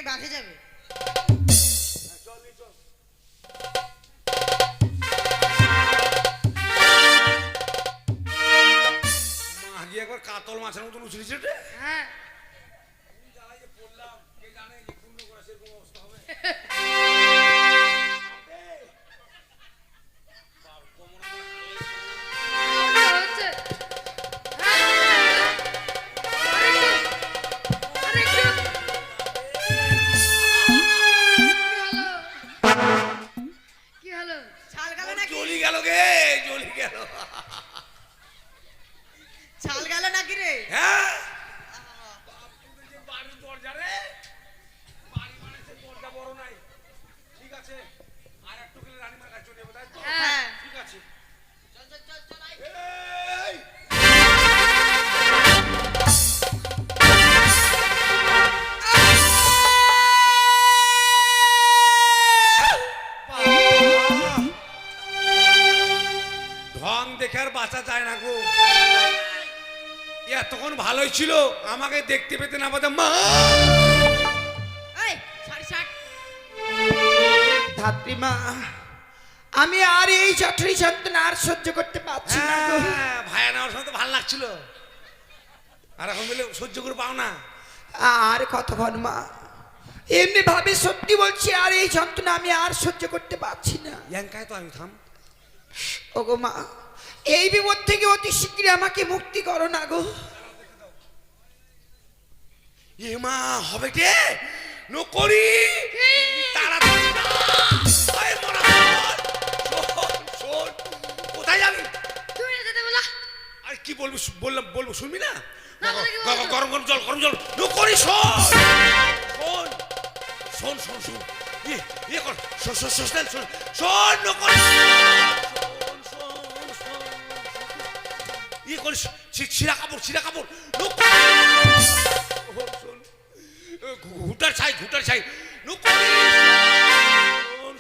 বাঁধে যাবে। মা গিয়ে একবার কাতল মাছের মতন উছলিছে রে। হ্যাঁ পড়লাম কে জানে যে পূর্ণ করা সেরকম অবস্থা হবে। জ্বলি গেল গে, জ্বলি গেল। ছাল গেল নাকি রে? হ্যাঁ বাড়ির দরজা রে, বাড়ি মানে সে দরজা বড় নাই। ঠিক আছে, আর একটু গেলে রানীমার কাছে চলে যাবো, তাই তো? হ্যাঁ ঠিক আছে। চল চল চল চল আয়। এই! ঢং দেখে আর বাঁচা যায় না গো। এতক্ষণ ভালোই ছিল, আমাকে দেখতে পেতে না পাতে মা। এই ছাড় ছাড়। ধাত্রীমা, আমি আর এই চটরি যন্ত্রণা আর সহ্য করতে পারছি না গো। ভাইয়া নেওয়ার সময় তো ভালো লাগছিল, আর এখন বলে সহ্য করে পাও না। আর কতক্ষণ মা, এমনি ভাবে সত্যি বলছি, আর এই যন্ত্রণা আমি আর সহ্য করতে পারছি না। ইয়াঙ্কায় তো আমি থাম। ওগো মা, এই বিপদ থেকে অতি শীঘ্রই আমাকে মুক্তি করো না গো। এ মা হবে কে নকরি তাড়াতাড়ি না। আয় মরা শোন শোন, কোথায় যাবি? তুমি না যেতে বলা। আর কি বলবি? বলবো শুনবি না? না, বলে কি বলবো? গরম গরম জল, গরম জল নকরি। শোন শোন শোন শোন শোন, ইয়ে কর, শোন শোন শোন শোন শোন নকরি। শোন শোন শোন, ইয়ে করিস, ছিঁড়া কাপড় নকরি। শোন ঘুটার ছাই নকরি।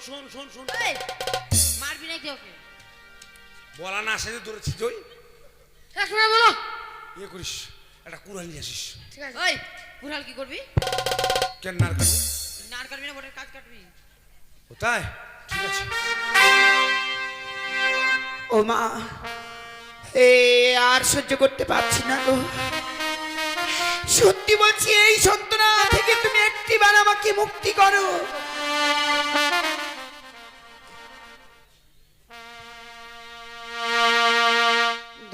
শোন শোন শোন, এই মারবি নাকি ওকে? বলা না আসে দূরে ছিজই। এক মিনিট বলো। ইয়ে করিস, একটা কুড়াল নিয়ে আসিস। ঠিক আছে। ওই কুড়াল কি করবি? কেন নার কাটবি? নার কাটবি না বটের কাজ কাটবি? কোথায়? ঠিক আছে। ও মা, এ আর সহ্য করতে পারছি না গো। সত্যি বলছি, এই যন্ত্রণা থেকে তুমি একটিবার আমাকে মুক্তি করো।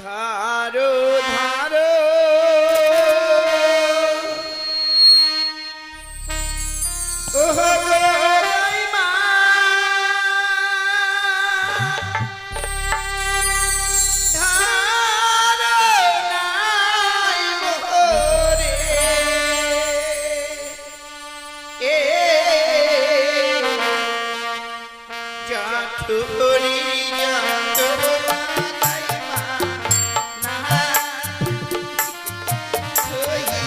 ধারো ধারো ওহো গো মা, ধারো নাই মোরে এ জাঠুরি যন্ত্রণা নাই মা, না হইতে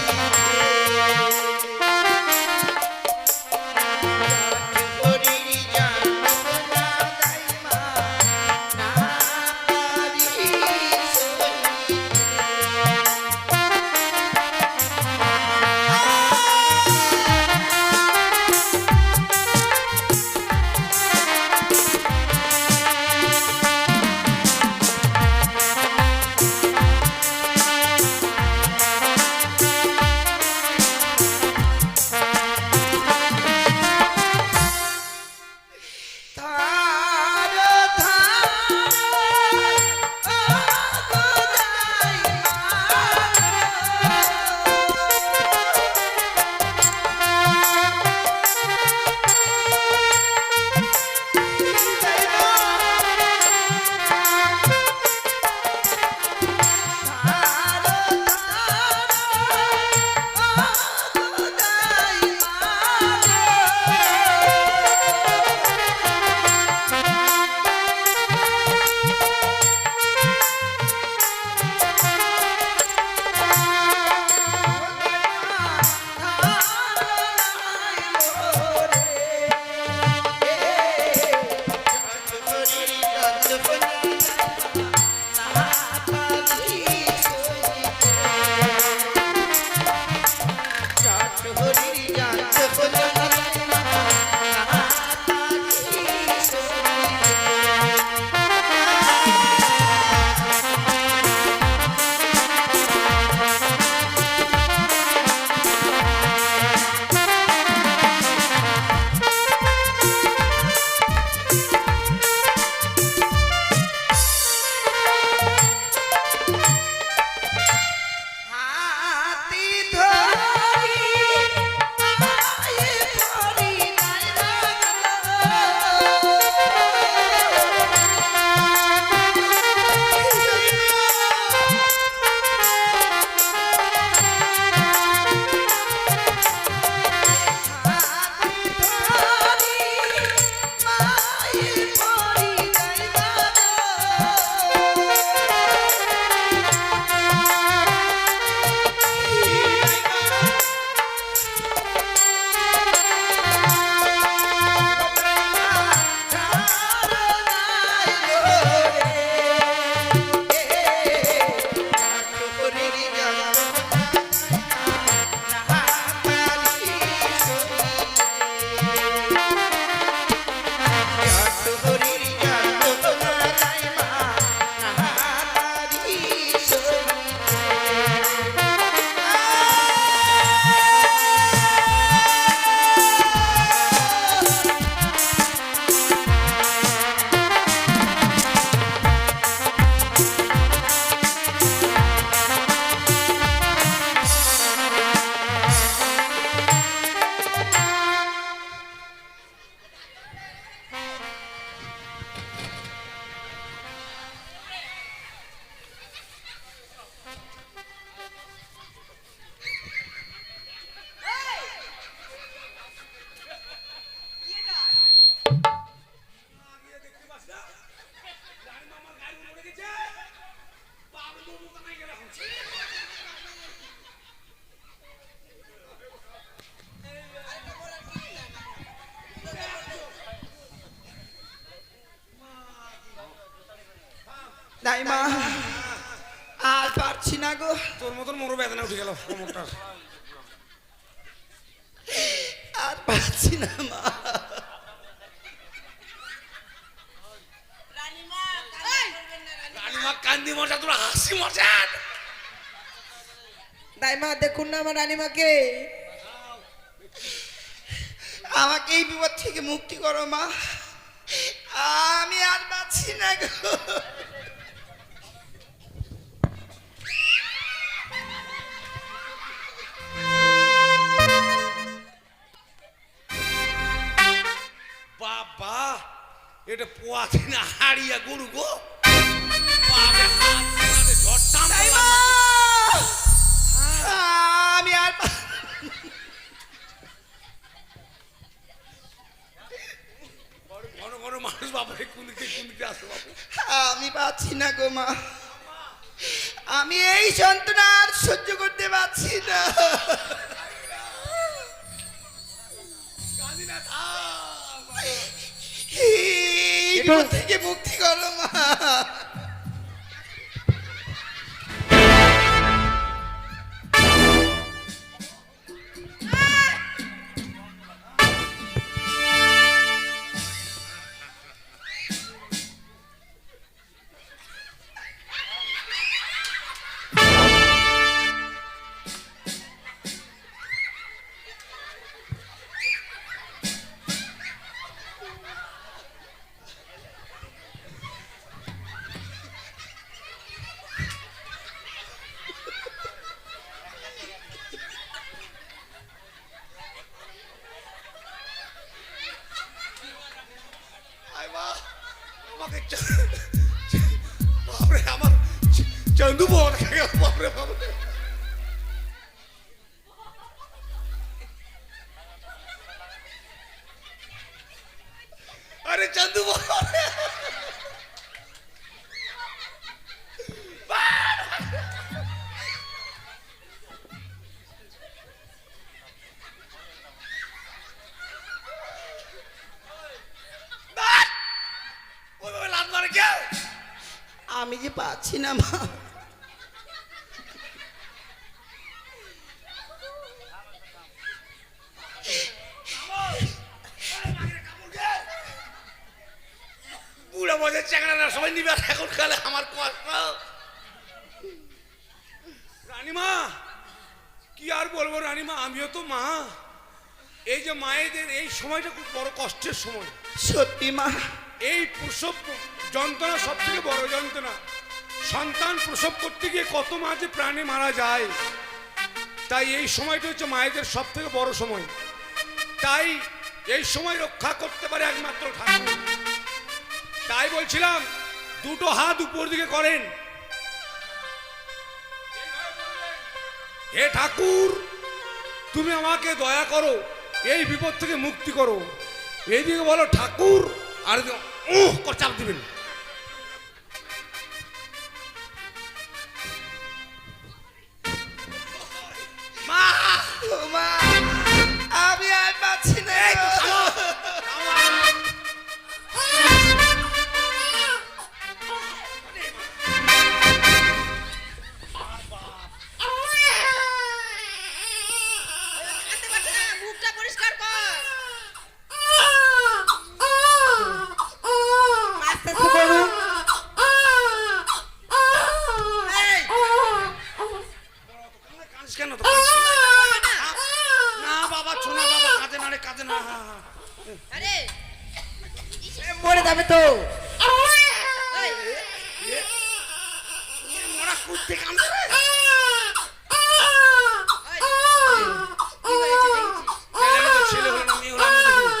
তাই মা আর পারছি না গো, তোর মতন মোর বেদনা উঠে গেল কোমরটা। আর পারছি না মা। রানীমা কান্দি মজা, তোর হাসি মজা। দাইমা দেখুন না আমার রানীমাকে। আমাকে এই বিপদ থেকে মুক্তি করো মা, আমি আর পারছি না গো। বাবা এটা পোয়াতে না হাড়িয়া গরু গো। বাবা হাতে ঝড়টা আমি আর ঘন ঘন মানুষ বাবা কোনদিকে আসো বাবু। আমি পাচ্ছি না গো মা, আমি এই যন্ত্রণা আর সহ্য করতে পারছি না। এই বিপদ থেকে মুক্তি করো মা। বাপরে আমার চন্দু বড় বাপরে বাপরে। আরে চন্দু আমি যে পাচ্ছি না মা। বুড়া মজা চাকরা না সবাই নিবে, এখন কালে আমার কষ্ট। রানীমা কি আর বলবো রানীমা, আমিও তো মা। এই যে মায়েদের এই সময়টা খুব বড় কষ্টের সময়। সত্যি মা, এই প্রসব যন্ত্রণা সব থেকে বড় যন্ত্রণা। সন্তান প্রসব করতে গিয়ে কত মা যে প্রাণে মারা যায়, তাই এই সময়টা হচ্ছে মায়েদের সব থেকে বড় সময়। তাই এই সময় রক্ষা করতে পারে একমাত্র ঠাকুর। তাই বলছিলাম দুটো হাত উপর দিকে করেন, হে ঠাকুর তুমি আমাকে দয়া করো, এই বিপদ থেকে মুক্তি করো। এইদিকে বলো ঠাকুর, আর চাপ দিবেন। মা ও মা, আমি আর পাচ্ছি না। মুখটা পরিষ্কার কর। আস্তে আস্তে করুন। এই, কেন তো না বাবা, ছোনা বাবা কাঁদে না রে, কাঁদে না। আরে মরে যাবে তো। এই, মোরা কুত্তে কাঁদে রে। এই, কি হয়েছে দেখেছিস? ছেলে হলো না মেয়ে হলো আমি দেখিনি।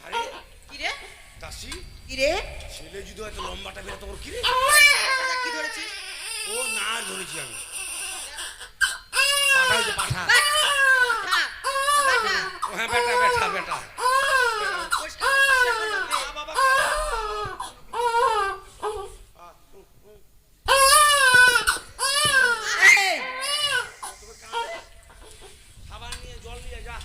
আরে কি রে? দাসি কি রে? ছেলে যদি হয়তো লম্বাটা বেরোতো ওর কি রে? এটা কি ধরেছিস? ও না ধরেছি আমি। পাঠা হয়েছে পাঠা। হ্যাঁ, বেটা, ও হ্যাঁ বেটা বেটা বেটা। পরিষ্কার পরিষ্কার করে বলবে। না বাবা এই, খাবার নিয়ে জল নিয়ে যা।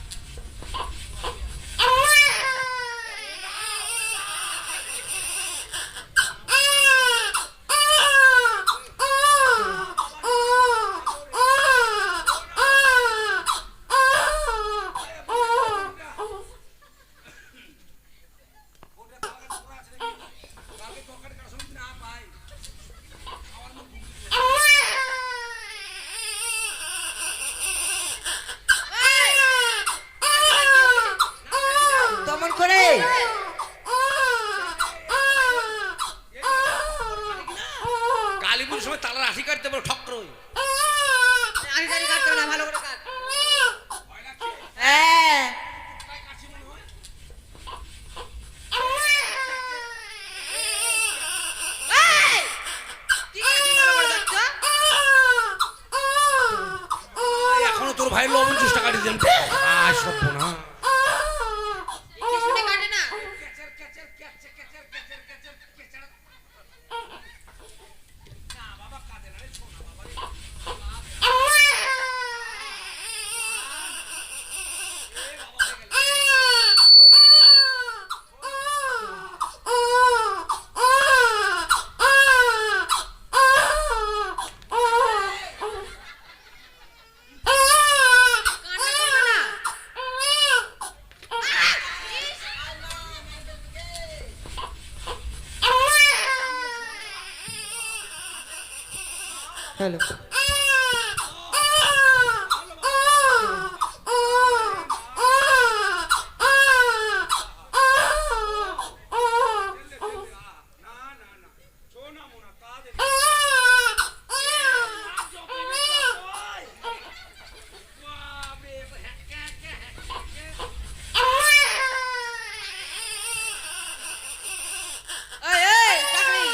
তোর ভাই লবণ জুসটা কাটি দিলাম সব না দেখে শুনে কাটে না। কান্না করবে না। হ্যালো এই, এই, চাকরি।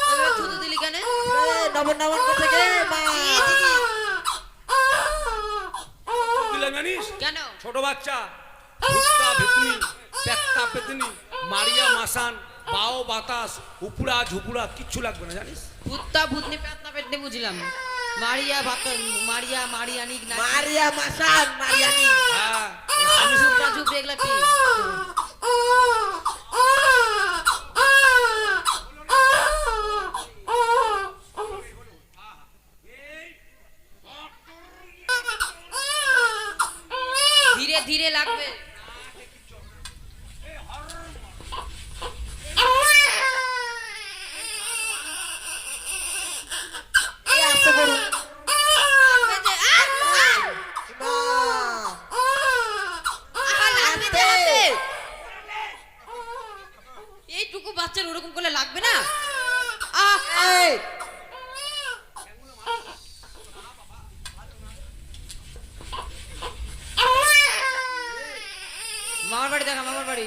ওইভাবে থুতু দিলি কেন? নবন নবন থেকে মা দিলাম জানিস কেন? ছোট বাচ্চা ভুট্টা ভেতনি পেত্তা পেতনি মারিয়া মাসান বাও বাতাস উপুরা ঝুপুরা কিচ্ছু লাগবে না জানিস ভূতটা ভূতনি পেতনা পেতনি বুঝলাম। মারিয়া ভাত মারিয়া মারিয়ানি না মারিয়া মাসান মারিয়ানি হ্যাঁ আমি ঝুপড়া ঝুপড়ি এগুলা কি? ধীরে ধীরে লাগবে। এই আস্তে করুন লাগবে যে, মা লাগবে যে হাতে। এইটুকু বাচ্চার ওরকম করলে লাগবে না? এই মামার বাড়ি দেখা, মামার বাড়ি,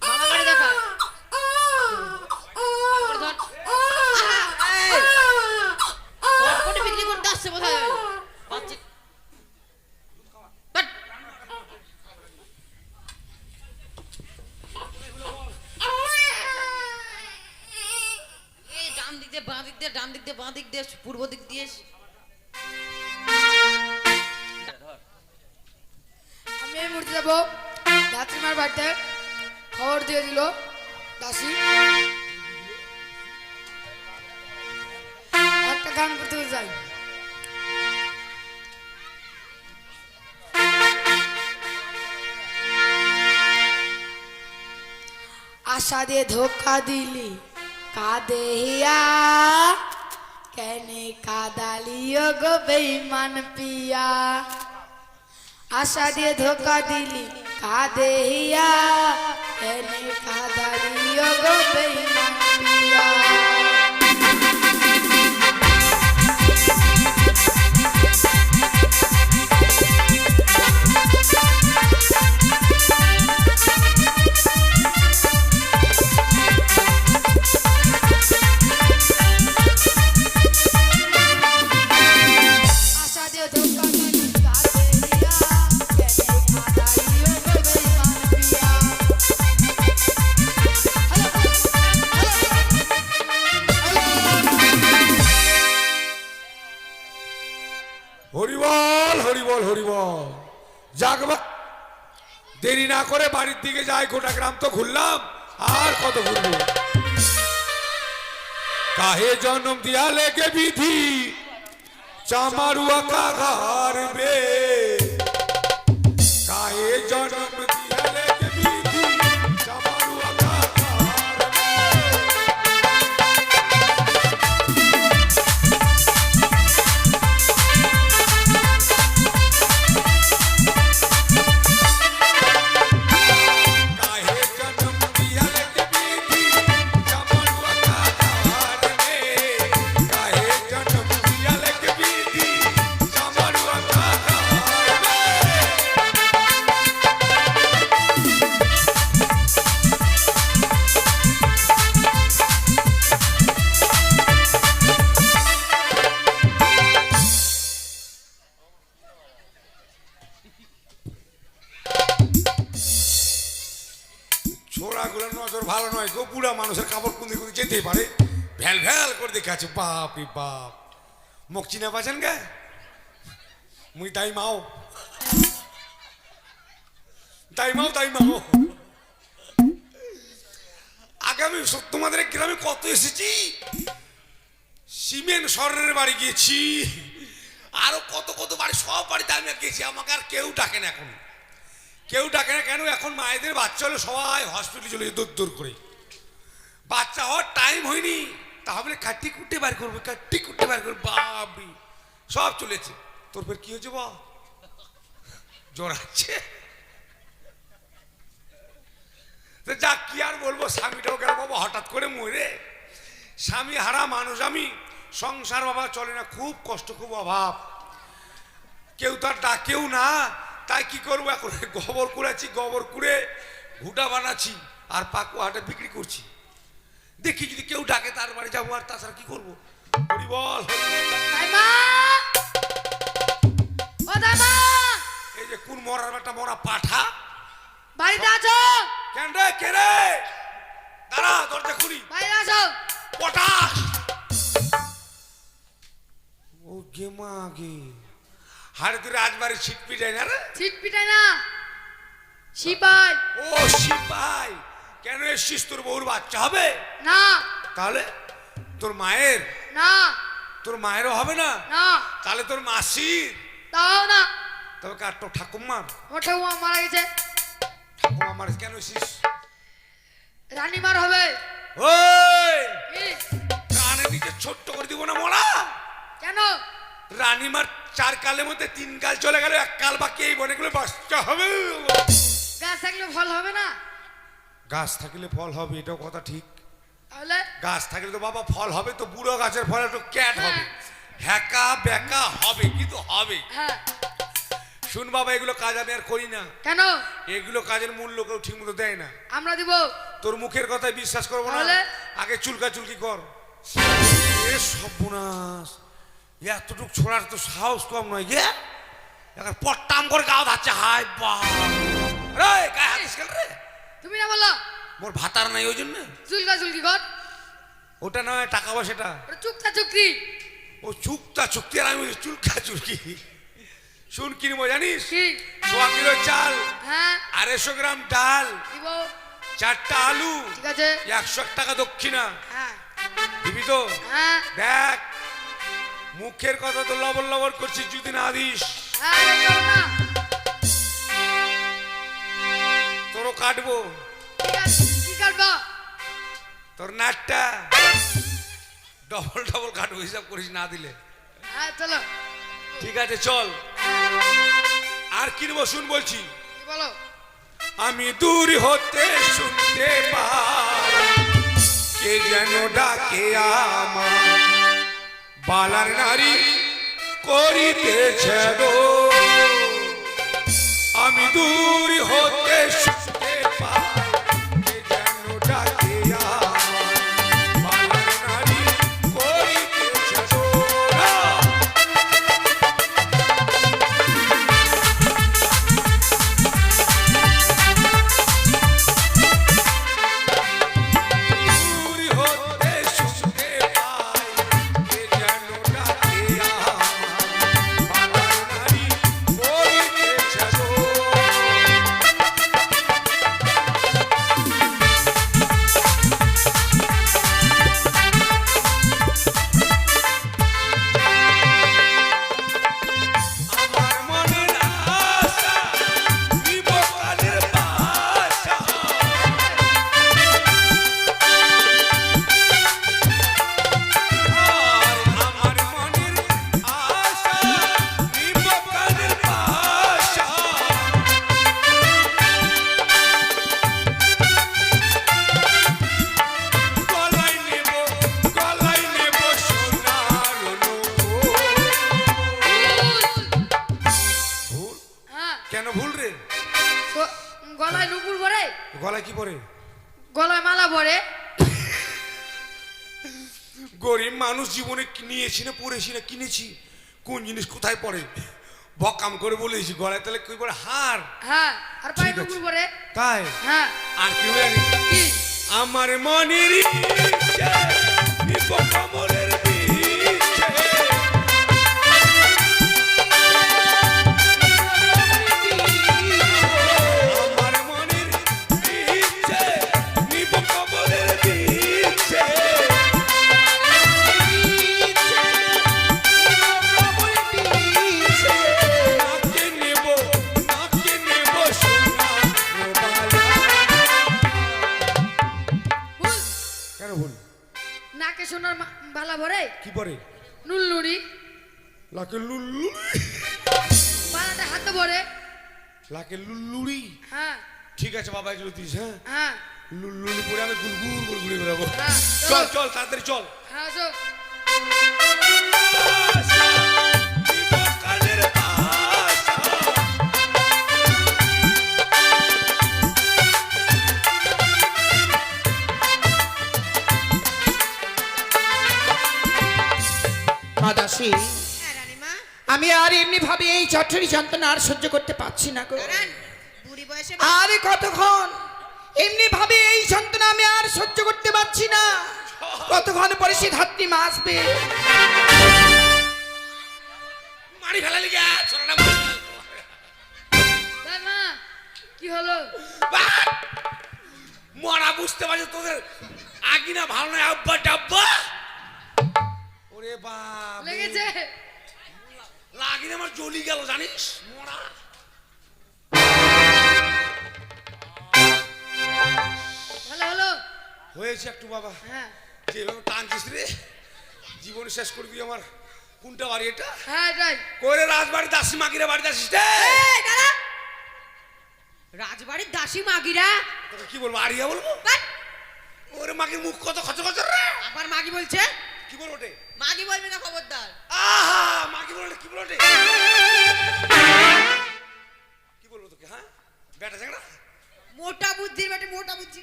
মামার বাড়ি দেখা। করে ধর। পটপটে বিক্রি করতে আসছে বোধহয়। বাচ্চা- বাট। এই ডান দিক দিয়ে বাঁ দিক দিয়ে ডান দিক দিয়ে বাঁ দিক দিয়ে পূর্ব দিক দিয়ে আমি এই মুহূর্তে যাবো ধাত্রীমার বাড়িতে, খবর দিয়ে দিল দাসী। একটা গান করতে যাই। আশা দিয়ে ধোকা দিলি কাঁদে হিয়া, কেনে কাদালিও গো বেঈমান পিয়া। আশা দিয়ে ধোকা দিলি কাঁদে হিয়া, কেনে কাদালিও গো বেঈমান পিয়া। আশা দিয়ে ধোকা দিলি কাঁদে হিয়া, কেনে কাদালিও গো বেঈমান পিয়া। হরিবল হরিবল হরিবল জাগবা দেরি না করে বাড়ির দিকে যাই গোটা গ্রাম তো ঘুরলাম আর কত ঘুরবো কাহে জন্ম দিয়া লেগে বিধি চামারুয়া কাঘার বে কাহে জন্ম দিয়া লেগে বিধি চামারুয়া কাঘার বে काहे जन्म दिया लेके बीती चमरुआ का धार में काहे जन्म दिया लेके बीती चमरुआ का धार নজর ভালো নয় গো, বুড়া মানুষের কাপড় কুন্দি কুন্দি যেতেই পারে। ভ্যাল ভ্যাল করে দেখে আছে, বাপ রে বাপ। মুখ চিনা পাচ্ছেন গে? মুই তাই মাও, তাই মাও, তাই মাও। আগে আমি তোমাদের গ্রামে কত এসেছি, সিমেন্ট সরের বাড়ি গিয়েছি, আরো কত কত বাড়ি, সব বাড়িতে আমি গেছি। আমাকে আর কেউ ডাকে না এখন, কেউ ডাকে না। কেন? এখন মায়েদের বাচ্চা হলে সবাই হসপিটালে চলে যায় দৌড় দৌড় করে। বাচ্চা হওয়ার টাইম হয়নি, তাহলে কাটি কুটে বার করবে, কাটি কুটে বার করবে, বাবরি সব চলেছে। তোর ফের কি হয়েছে বা? জ্বর আছে? যা কি আর বলবো, স্বামীটাও গেল বাবা হঠাৎ করে মরে। স্বামী হারা মানুষ আমি, সংসার বাবা চলে না, খুব কষ্ট, খুব অভাব। কেউ তার ডাকেও না, তাই কি করবো এখন? গোবর কুড়াচ্ছি, গোবর কুড়ে ঘুটা বানাচ্ছি আর পাকু হাটে বিক্রি করছি। দেখি যদি কেউ ডাকে তার বাড়ি যাবো, আর তাছাড়া কি করবো? হরি বল। দাইমা! ও দাইমা! এই যে কোন মরার বেটা, মরা পাঠা। বাড়িতে আছো? কেন রে, কে রে? দাঁড়া, দরজা খুলি। বাইরে আছো? পটাশ। ও গে মা গে, হাড়ে তুই রাজবাড়ি ছিট পিটাই না রে? ছিট পিটাই না, সিপাই। ও সিপাই। কেন এসছিস? তোর বউর বাচ্চা হবে না। তাহলে? তোর মায়ের? না। তোর মায়েরও হবে না? না। তাহলে তোর মাসির? তাও না। তবে কার? তোর ঠাকুমার? ওঠেও মারা গেছে। ঠাকুমা মার কেন এসছিস? রানীমার হবে। ওই কি? কানে নিচে ছোট্ট করে দিব না মরা? কেন? রানীমার 4 কালের মধ্যে 3 কাল চলে গেল, 1 কাল বাকি, এই বনেগুলো বাচ্চা হবে। গাছ থাকলে ফল হবে না? গাছ থাকলে ফল হবে, এটাও কথা ঠিক। তাহলে গাছ থাকলে তো বাবা ফল হবে, তো বুড়ো গাছের ফল একটু ক্যাট হবে, হ্যাকা বেকা হবে, কিন্তু হবে। হ্যাঁ। শুন বাবা, এগুলো কাজ আমি আর করি না। কেন? এগুলো কাজের মূল্য কেউ ঠিক মতো দেয় না। আমরা দিব। তোর মুখের কথায় বিশ্বাস করবো না, তাহলে? আগে চুলকা চুলকি কর। এ সর্বনাশ, এতটুক ছোড়ার তো সাহস কম নয় গে। এখন পট্টাম করে গাও ধাচ্ছে, হাই বাপ রে, গায়ে হাত দিস কেন রে? তুমি না বললো মোর ভাতার নাই ওই জন্য। চুলকা চুলকি কর। ওটা নয়, টাকা পয়সাটা। ওটা চুক্তা চুক্তি। ও চুক্তা চুক্তি, আর আমি চুলকা চুলকি। শুন কিনবো জানিস? কি? 100 কিলো চাল, হ্যাঁ 250 গ্রাম ডাল, দিব। 4টা আলু, ঠিক আছে। 101 টাকা দক্ষিণা। হ্যাঁ দিবি তো? হ্যাঁ দেখ, মুখের কথা তো লবণ লবণ করছিস, যদি না দিস হ্যাঁ করো না। তোরও কাটবো। ঠিক আছে, কি কাটবা? তোর নাটটা ডবল ডবল কাটবো, হিসাব করিস না দিলে। হ্যাঁ চলো। ঠিক আছে চল। আর কিনবো শুন বলছি। কি বলো? আমি দূর হতে শুনতে পাই, কে যেন ডাকে আমার, বালার নারী করিতেছে গো। আমি দূর হতে শুনতে পাই, কে যেন ডাকে আমার, বালার নারী করিতেছে গো। কেন ভুল রে? গলায় নুপুর ভরে, গলায় কি পরে? গলায় মালা ভরে। গরিব মানুষ, জীবনে নিয়েছি না পড়েছি না কিনেছি, কোন জিনিস কোথায় পড়ে বকাম করে বলেছি। গলায় তাহলে কি পড়ে? হার। হ্যাঁ আর পায়ে ঠিক আছে। নুপুর ভরে। তাই? হ্যাঁ। আর কি জানি, কি? আমার মনের ইচ্ছে নিব কমলের বিচ্ছে। আমার মনের ইচ্ছে নিব কমলের বিচ্ছে। নাকে নেব সোনা রোবালা। ভুল। কেন ভুল? নাকে সোনার বালা ভরে কি পরে? নুলনুরি, লাকে লুল্লু, বালাটা হাতে ভরে। লাকে লুল্লুড়ি। হ্যাঁ ঠিক আছে বাবা, এগুলো দিস। হ্যাঁ, হ্যাঁ লুল্লুড়ি পরে আমি গুড়গুড় করে ঘুরে বেড়াবো। হ্যাঁ, চল চল তাড়াতাড়ি চল। হ্যাঁ আসো। কানের বাসা। মা দাসী, হ্যাঁ রানীমা, আমি আর এমনি ভাবে এই জঠরি যন্ত্রণা আর সহ্য করতে পারছি না গো। দাঁড়ান, বুড়ি বয়সে আরে কতক্ষণ এমনি ভাবে এই যন্ত্রণা আমি আর সহ্য করতে পারছি না। কতক্ষণ পরে সে ধাত্রী মা আসবে। মারি ফেলালি গে ছোটটা। মা কি হলো? মরা বুঝতে পারছো তোদের আগিনা ভালো নয়। আব্বা ডাব্বা। ওরে বাপ লেগেছে? লাগিনে আমার জ্বলি গেল জানিস মরা। ভালো হলো? হয়েছে একটু বাবা। হ্যাঁ যেভাবে টানছিস রে জীবন শেষ করবি আমার। কোনটা বাড়ি এটা? হ্যাঁ এটাই। করে রাজবাড়ি দাসী মাগিরা বাড়ি দাসিস রে। এই দাঁড়া, রাজবাড়ির দাসী মাগিরা। তোকে কি বলবো? আরিয়া বলবো? বাট, ওরে মাগির মুখ কত খচ খচ রে। আবার মাগি বলছে? কি বলবো ওটে? মাগি বলবি না, খবরদার। আহা মাগি বললে কি বলবো ওটে? কি বলবো তোকে? হ্যাঁ বেটা ঝাগড়া। মোটা বুদ্ধির বেটে, মোটা বুদ্ধি।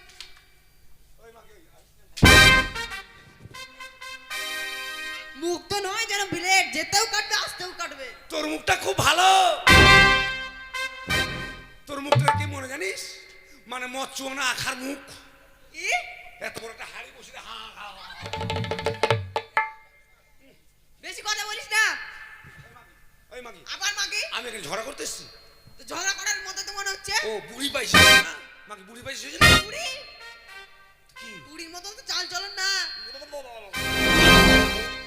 ওই মাগি মুখ তো নয় যেন ব্লেড, যেতেও কাটবে আসতেও কাটবে। তোর মুখটা খুব ভালো। তোর মুখটা কি মনে জানিস? মানে মৎস্য না আখার মুখ। ই, এত বড় একটা হাড়ি বসে হা হা হা। বেশি কথা বলিস না। ওই মাগি আবার মাগি? আমি এখানে ঝগড়া করতে এসছি। তো ঝগড়া করার মতো তো মনে হচ্ছে। ও বুড়ি পাইছি না মাগি, বুড়ি পাইছি হয়েছে না বুড়ি, কি? বুড়ির মতো তো চাল চলন না।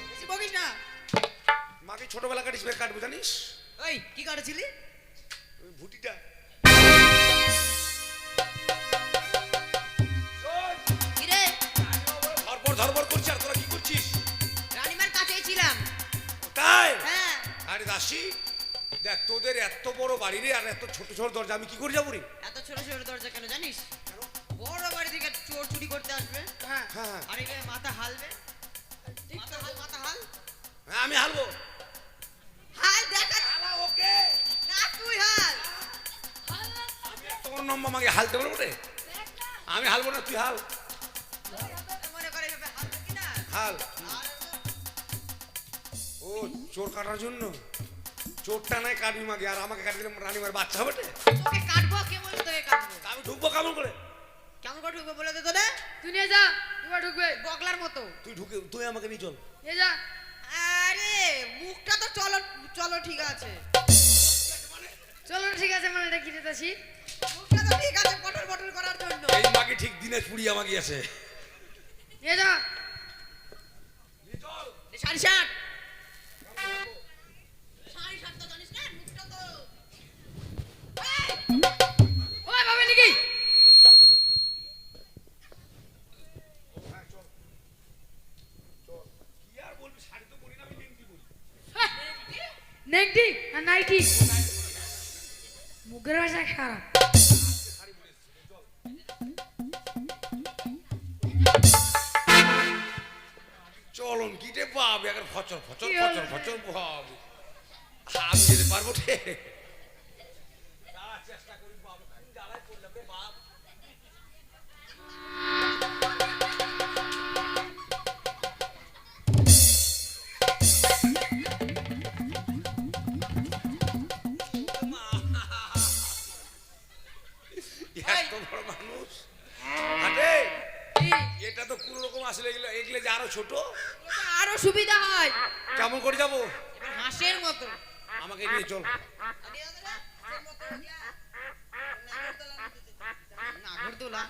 বেশি বকিস না। মাকে ছোটবেলা কাটিস বের কাটবো জানিস? ওই কি করেছিলি? ওই ভুটিটা কি রে? ধরপর করছি। আর তোরা কি করছিস? রানীমার কাছেই ছিলাম। তাই? হ্যাঁ, আরে দাসী দেখ, তোদের এত বড় বাড়ি রে আর এত ছোট ছোট দরজা, আমি কি করে যাবো রে? এত ছোট ছোট দরজা কেন জানিস? বড় বাড়ি থেকে চোর চুরি করতে আসবে। হ্যাঁ হ্যাঁ আর এই মাথা হালবে। মাথা হাল, মাথা হাল। হ্যাঁ আমি হালবো। হাল দেখা। হালা ওকে। না তুই হাল। আমি এত বড় নম্বর মাগে হালতে বলবো রে? আমি হালবো না, তুই হাল। মনে করে এভাবে হালবে কি না? হাল। আর ও চোর কাটার জন্য? চোরটা নাই কাটবি মাগে, আর আমাকে কাটি দিলে রানীমার বাচ্চা হবে রে। তোকে কাটবো, কে বলছে তোকে কাটবো? তা আমি ঢুকবো কেমন করে? কেমন করে ঢুকবে বলে দে তো রে। তুই নিয়ে যা, এবার ঢুকবে। বগলার মতো। তুই আমাকে নিয়ে চল। নিয়ে যা। আরে মুখটা তো চলো চলো ঠিক আছে। চলো ঠিক আছে, মানে এটা কি দিতেছি? মুখটা তো ঠিক আছে পটল পটল করার জন্য। এই মাকে ঠিক দিনের পুড়ি আমাকে আছে। নিয়ে যা। সাড়ে সাত। সাড়ে সাত তো জানিস না, মুখটা তো। এই, ওই ভাবে নাকি? কি আর বলবি, শাড়ি তো পরি না, আমি নেংটি পরি। নেংটি আর নাইটি। মুখের ভাষা খারাপ। চলন কিটে বাপ এখন ফচর ফচর কি ফচর হলো? ফচর বাপ। আমি যেতে পারবো রে? চেষ্টা করি বাপ, জ্বালায় পড়লাম রে বাপ। এত বড় মানুষ হাটে। আরো ছোট? আরো সুবিধা হয়। কেমন করে যাবো? হাঁসের মতো। আমাকে নিয়ে চল। নাগরদোলা।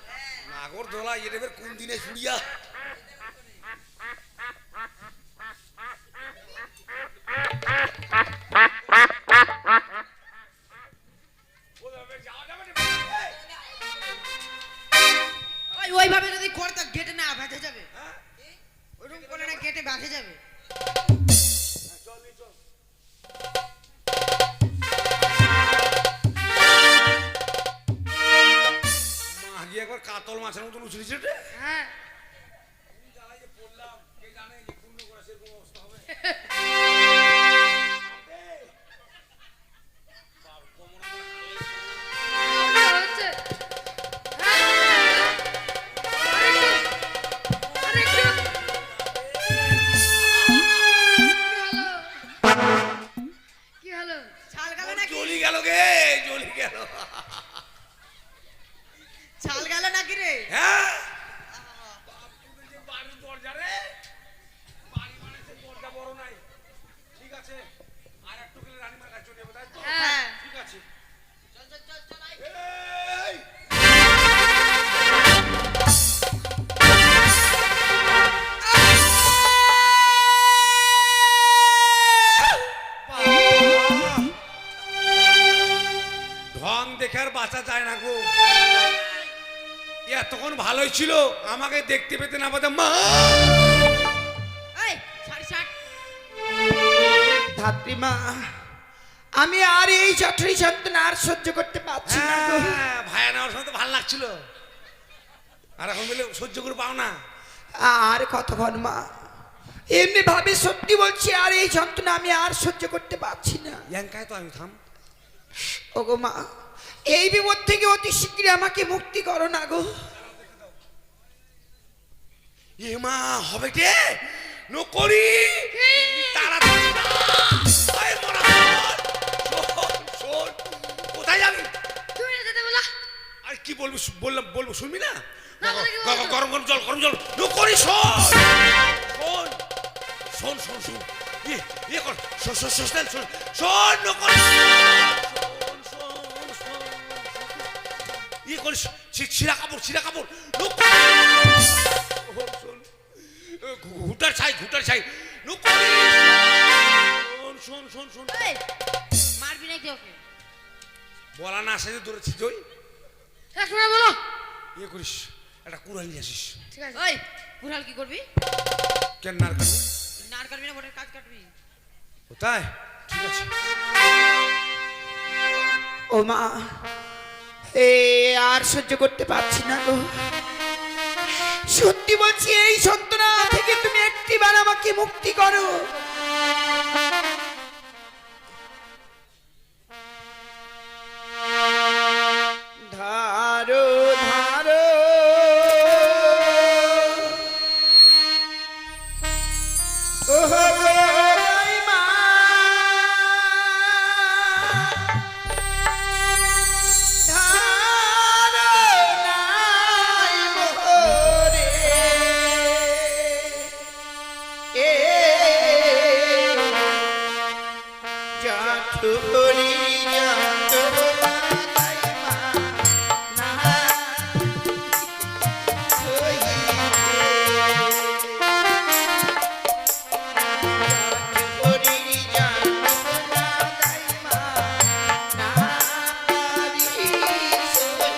নাগরদোলা এটা এবার কোন দিনে ছুড়িয়া? ওইভাবে যদি করে তো গেটে না ভেসে যাবে। ওরকম করে না গেটে ভেসে যাবে। মা গিয়ে একবার কাতল মাছের মতন উছলিছে রে। হ্যাঁ পড়লাম কে জানে যে পূর্ণ করা সেরকম অবস্থা হবে। হচ্ছে। হ্যাঁ, আরেকটু, আরেকটু। কি হলো? ছাল গেল নাকি? জ্বলি গেল গে, জ্বলি গেল। ছাল গেল নাকি রে? হ্যাঁ বাড়ির দরজা রে, বাড়ি মানে সে দরজা বড় নাই। ঠিক আছে, আর একটু গেলে রানীমার কাছে চলে যাবো, তাই তো? হ্যাঁ। ঠিক আছে। চল চল চল চল আয়। এই! ঢং দেখে আর বাঁচা যায় না গো। এতক্ষণ ভালোই ছিল, আমাকে দেখতে পেতে না পাতে মা। এই সাড়ে ষাট। ধাত্রীমা, আমি আর এই জঠরি যন্ত্রণা আর সহ্য করতে পারছি না গো। হ্যাঁ, ভাইয়া নেওয়ার সময় তো ভালো লাগছিল, আর এখন বলে সহ্য করে পাও না। আর কতক্ষণ মা, এমনি ভাবে সত্যি বলছি, আর এই যন্ত্রণা আমি আর সহ্য করতে পারছি না। ইয়াঙ্কায় তো আমি থাম। ওগো মা, এই বিপদ থেকে অতি শীঘ্রই আমাকে মুক্তি করো না গো। এ মা হবে কে নকরি তাড়াতাড়ি না। এই মরা শোন, শোন, কোথায় যাবি? তুমি না যেতে বলা। আর কি বলবি? বলবো শুনবি না? না, বলে কি বলবো? গরম গরম জল, গরম জল নকরি। শোন শোন শোন শোন শোন, ইয়ে কর, শোন শোন শোন শোন শোন নকরি। শোন শোন শোন, ইয়ে করিস, ছিঁড়া কাপড়, ছিঁড়া কাপড় নকরি। শোন শোন, ঘুটার ছাই, ঘুটার ছাই নকরি। শোন শোন শোন শোন, এই মারবি নাকি ওকে? বলা না আসে ধরেছি তুই। একবার বলো। ইয়ে করিস, একটা কুড়াল নিয়ে আসিস। ঠিক আছে। ওই কুড়াল কি করবি? কেন নার কাটবি? নার কাটবি না বটের কাজ কাটবি? কোথায়? ঠিক আছে। ও মা, এ আর সহ্য করতে পারছি না গো। সত্যি বলছি, এই যন্ত্রণা থেকে তুমি একটিবার আমাকে মুক্তি করো। ধারো ধারো ও গো মা, ধারো নাই মোরে, এ জঠুরি যন্ত্রণা নাই মা, না হইতে। জঠুরি যন্ত্রণা নাই মা, না পারি সইতে।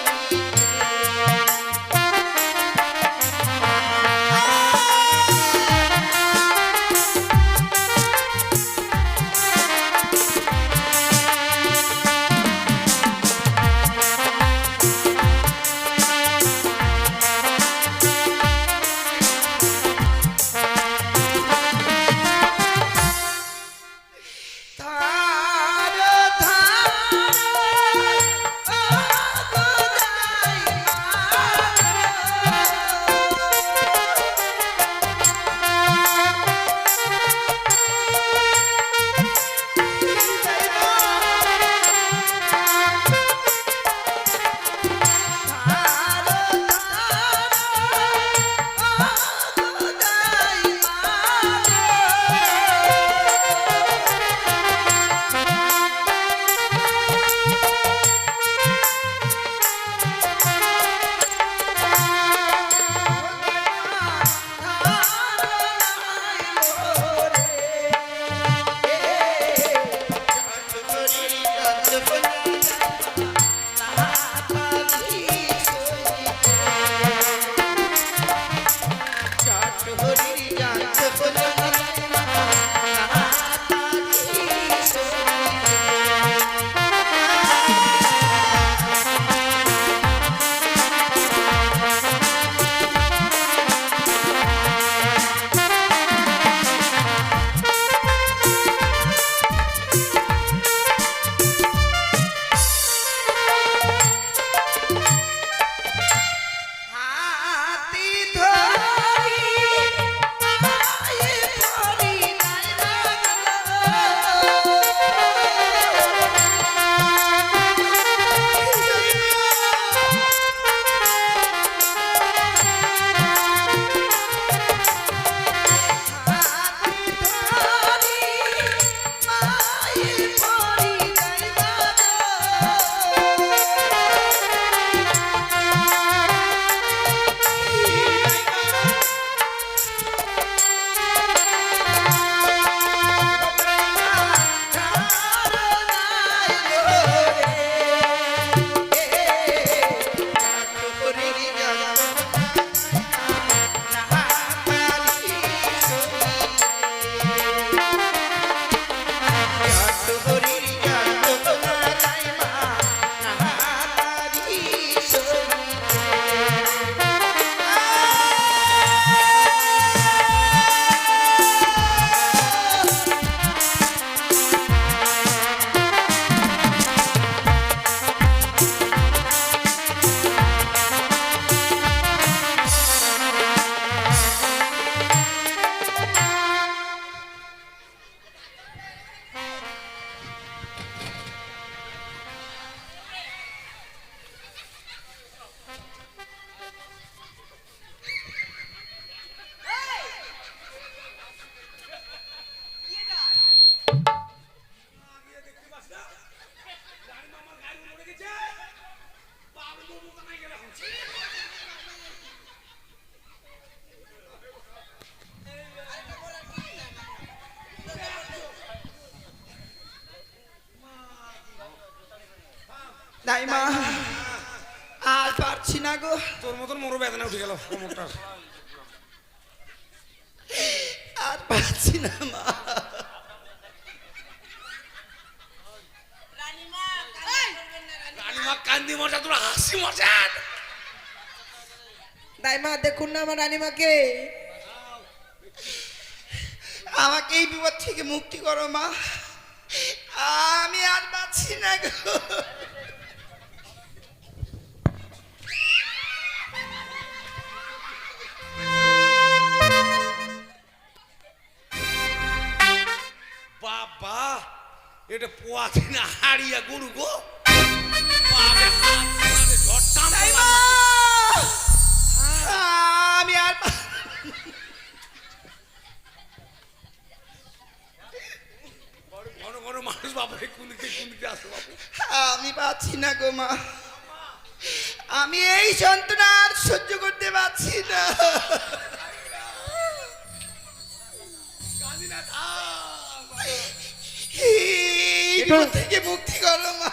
দাইমা আর পারছি না গো, তোর মতন মোরও বেদনা উঠে গেল কোমরটার। আর পারছি না মা। রানীমা কান্দি মজা, তোর হাসি মজা। দাইমা দেখুন না আমার রানীমাকে। আমাকে এই বিপদ থেকে মুক্তি করো মা, আমি আর পারছি না গো। বাবা এটা পোয়াতে না হারিয়া গরু গো। বাবা হাত মানে ঝড়টাম দাইমা আমি আর ঘন ঘন মানুষ বাবা কোন দিকে আসে বাবু। আমি পাচ্ছি না গো মা, আমি এই যন্ত্রণা আর সহ্য করতে পারছি না। কাঁদি না, থাম। এই বিপদ থেকে মুক্তি করো মা।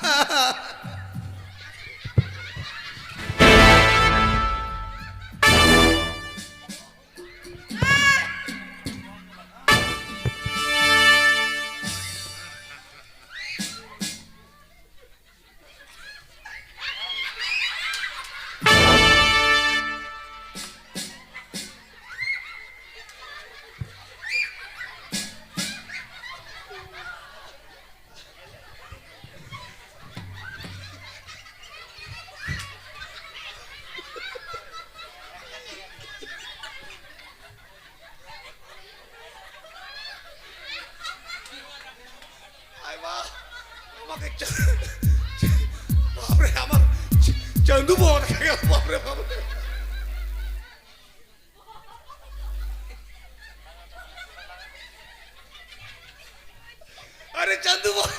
আয় মা, আমাকে বাপরে আমার চন্দু বড় দেখে গেল। বাপরে বাপরে আরে চন্দু বড়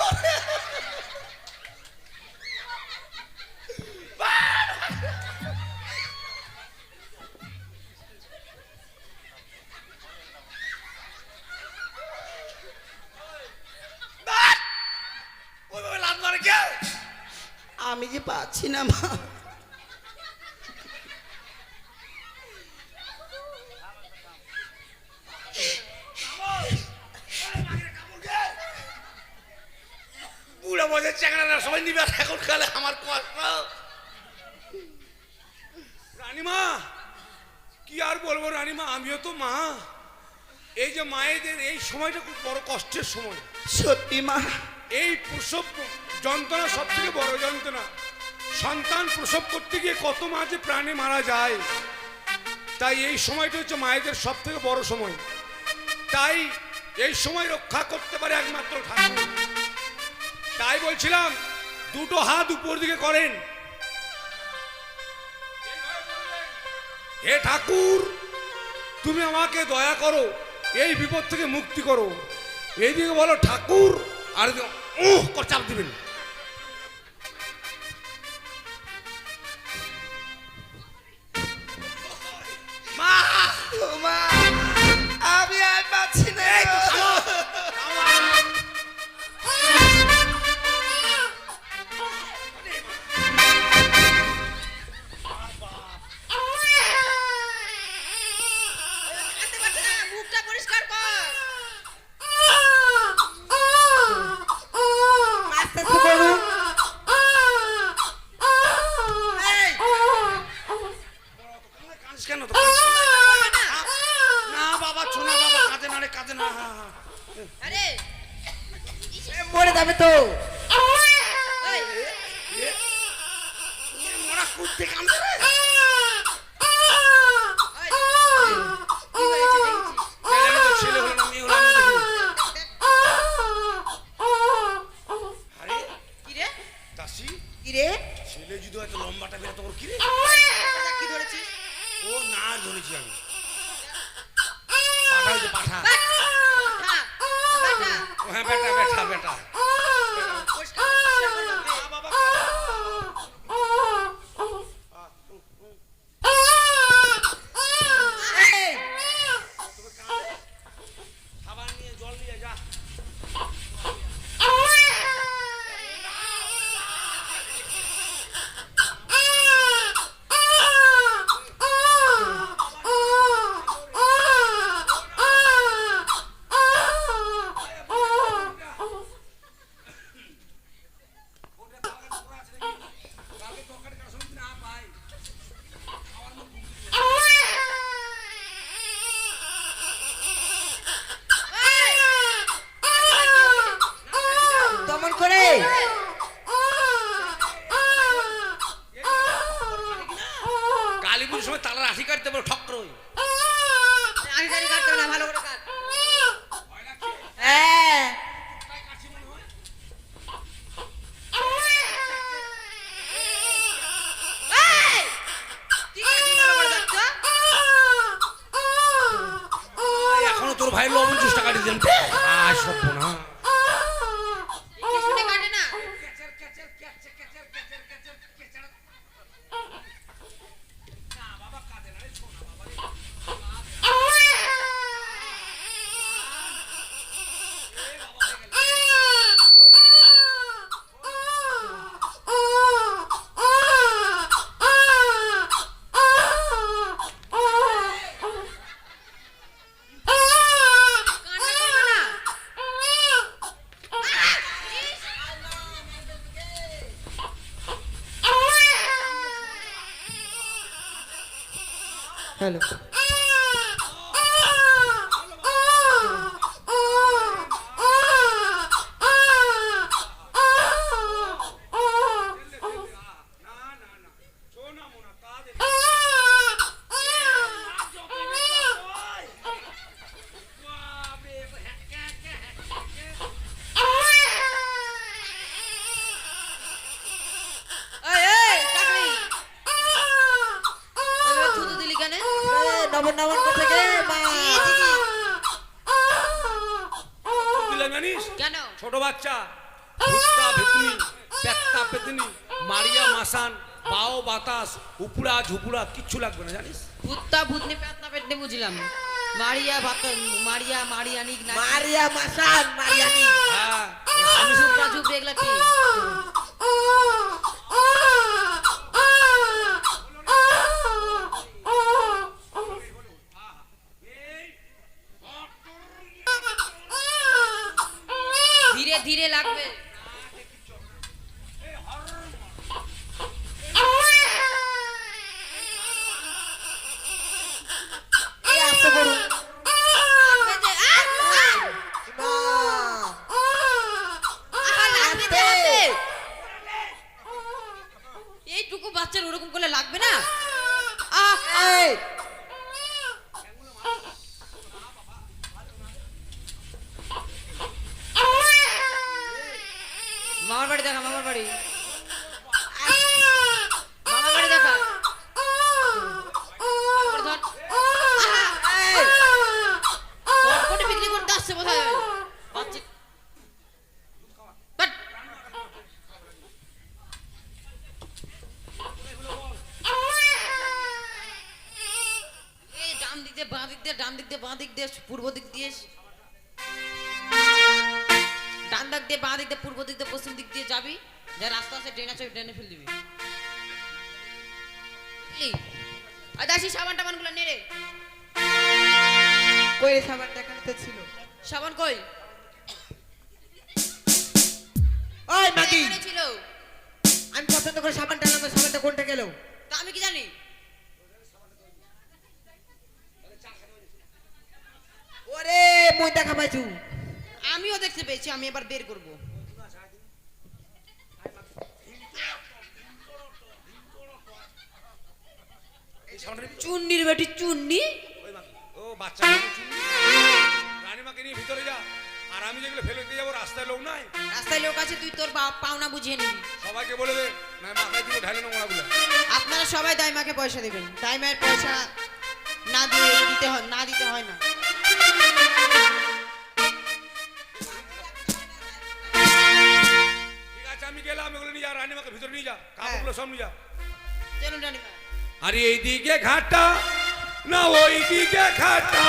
লাত মারে কে? আমি যে পাচ্ছি না মা। বুড়া বয়সের চ্যাংড়ারা সবাই নিবে, আর এখন কালে আমার কষ্ট। রানীমা কি আর বলবো রানীমা, আমিও তো মা। এই যে মায়েদের এই সময়টা খুব বড় কষ্টের সময়। সত্যি মা, এই প্রসব যন্ত্রণা সব থেকে বড় যন্ত্রণা। সন্তান প্রসব করতে গিয়ে কত মা যে প্রাণে মারা যায়। তাই এই সময়টা হচ্ছে মায়েদের সব থেকে বড় সময়। তাই এই সময় রক্ষা করতে পারে একমাত্র ঠাকুর। তাই বলছিলাম দুটো হাত উপর দিকে করেন, হে ঠাকুর তুমি আমাকে দয়া করো, এই বিপদ থেকে মুক্তি করো। এইদিকে বলো ঠাকুর, আর করে চাপ দিবেন। মা ও মা, আমি আর পাচ্ছি না গো। মুখটা পরিষ্কার কর। আস্তে আস্তে করুন। এই, কাঁদিস কেন তো? না বাবা, ছোনা বাবা, কাঁদে না রে, কাঁদে না। আরে মরে যাবে তো। এই, মোরা কুত্তে কাঁদে রে। এই, কি হয়েছে দেখছিস? জানি তো ছেলে হলো না মেয়ে হলো, আমি দেখিনি। আরে কি রে? দাসি, কি রে? ছেলে যদি হয়তো লম্বাটা বেরোতো ওর কি রে? এটা কি ধরেছিস? ও না ধরেছি আমি। পাঠা হয়েছে পাঠা। বেটা, বেটা, ও হ্যাঁ বেটা বেটা বেটা। পরিষ্কার পরিষ্কার করে নাও। আ বাবা, এই, খাবার নিয়ে জল নিয়ে যা। কালী পুজোর সময় তালার আঠি কাটতে পারো ঠক করে। আড়ি দাড়ি কাটতে হবে না, ভালো করে কাট। হ্যাঁ এই! ঠিক আছে, ভালো করে কাট তো। এখনো তোর ভাই লবণ জুসটা কাটি দিলাম। সব না কি শুনে কাটে না? কান্না করবে না। হ্যালো এই, এই, চাকরি। ওইভাবে থুতু দিলি কেন? নবন নবন করতে গে মা দিলাম জানিস? কেন? ছোট বাচ্চা ভুট্টা ভেতনি পেত্তা পেতনি মারিয়া মাসান বাও বাতাস উপুরা ঝুপুরা কিচ্ছু লাগবে না জানিস? ভূতটা ভূতনি পেতনা পেতনি বুঝলাম। মারিয়া ভাত, মারিয়া মারিয়ানি না, মারিয়া মাসান মারিয়ানি হ্যাঁ আমি ঝুপড়া ঝুপড়ি এগুলা কি? ধীরে ধীরে লাগবে। এই আসতে করুন লাগবে যে, মা লাগবে যে, লাগবে। এইটুকু বাচ্চার ওরকম করলে লাগবে না? এই মামার বাড়ি দেখা, মামার বাড়ি, মামার বাড়ি দেখা। তারপর ধর। কটকটি বিক্রি করতে আসছে বোধহয় বাচ্চা। বাট। এই ডান দিক দিয়ে বাঁ দিক দিয়ে, ডান দিক দিয়ে বাঁ দিক দিয়ে, পূর্ব দিক দিয়ে, ডান দিক দিয়ে বাঁ দিক দিয়ে, পূর্ব দিক দিয়ে, পশ্চিম দিক দিয়ে যাবি। যা রাস্তা আছে ড্রেন আছে, ড্রেনে ফেল দিবি। বুঝলি? আর দাসি সাবান টাবান গুলো নেড়ে। কই সাবান দেখাতে ছিল সাবান কই? ওই মাগি এখানে ছিল। আমি পছন্দ করে সাবানটা আনলাম সাবানটা কোনটা গেল তা আমি কি জানি? ওরে মই দেখা পাইছু আমিও দেখতে পেয়েছি, আমি এবার বের করব। চুন্নির বেটি চুন্নি। ওই মা, ও বাচ্চা রানীমাকে নিয়ে ভিতরে যা। আর আমি যেগুলো ফেলে দিয়ে যাবো রাস্তায় লোক নাই, রাস্তায় লোক আছে, তুই তোর পাওনা বুঝিয়ে নিবি। সবাইকে বলে দে না মাথায় দিব ঢালে নোংরা গুলো। আপনারা সবাই দাইমাকে পয়সা দেবেন। দাইমার পয়সা না দিয়ে দিতে হয়, না দিতে হয় না। ঠিক আছে আমি গেলাম, এগুলো নিয়ে যা, রানীমাকে ভিতরে নিয়ে যা, কাপড়গুলো সব নিয়ে যা। চলুন রানীমা। আরে এইদিকে ঘাটা না ওই দিকে ঘাটা,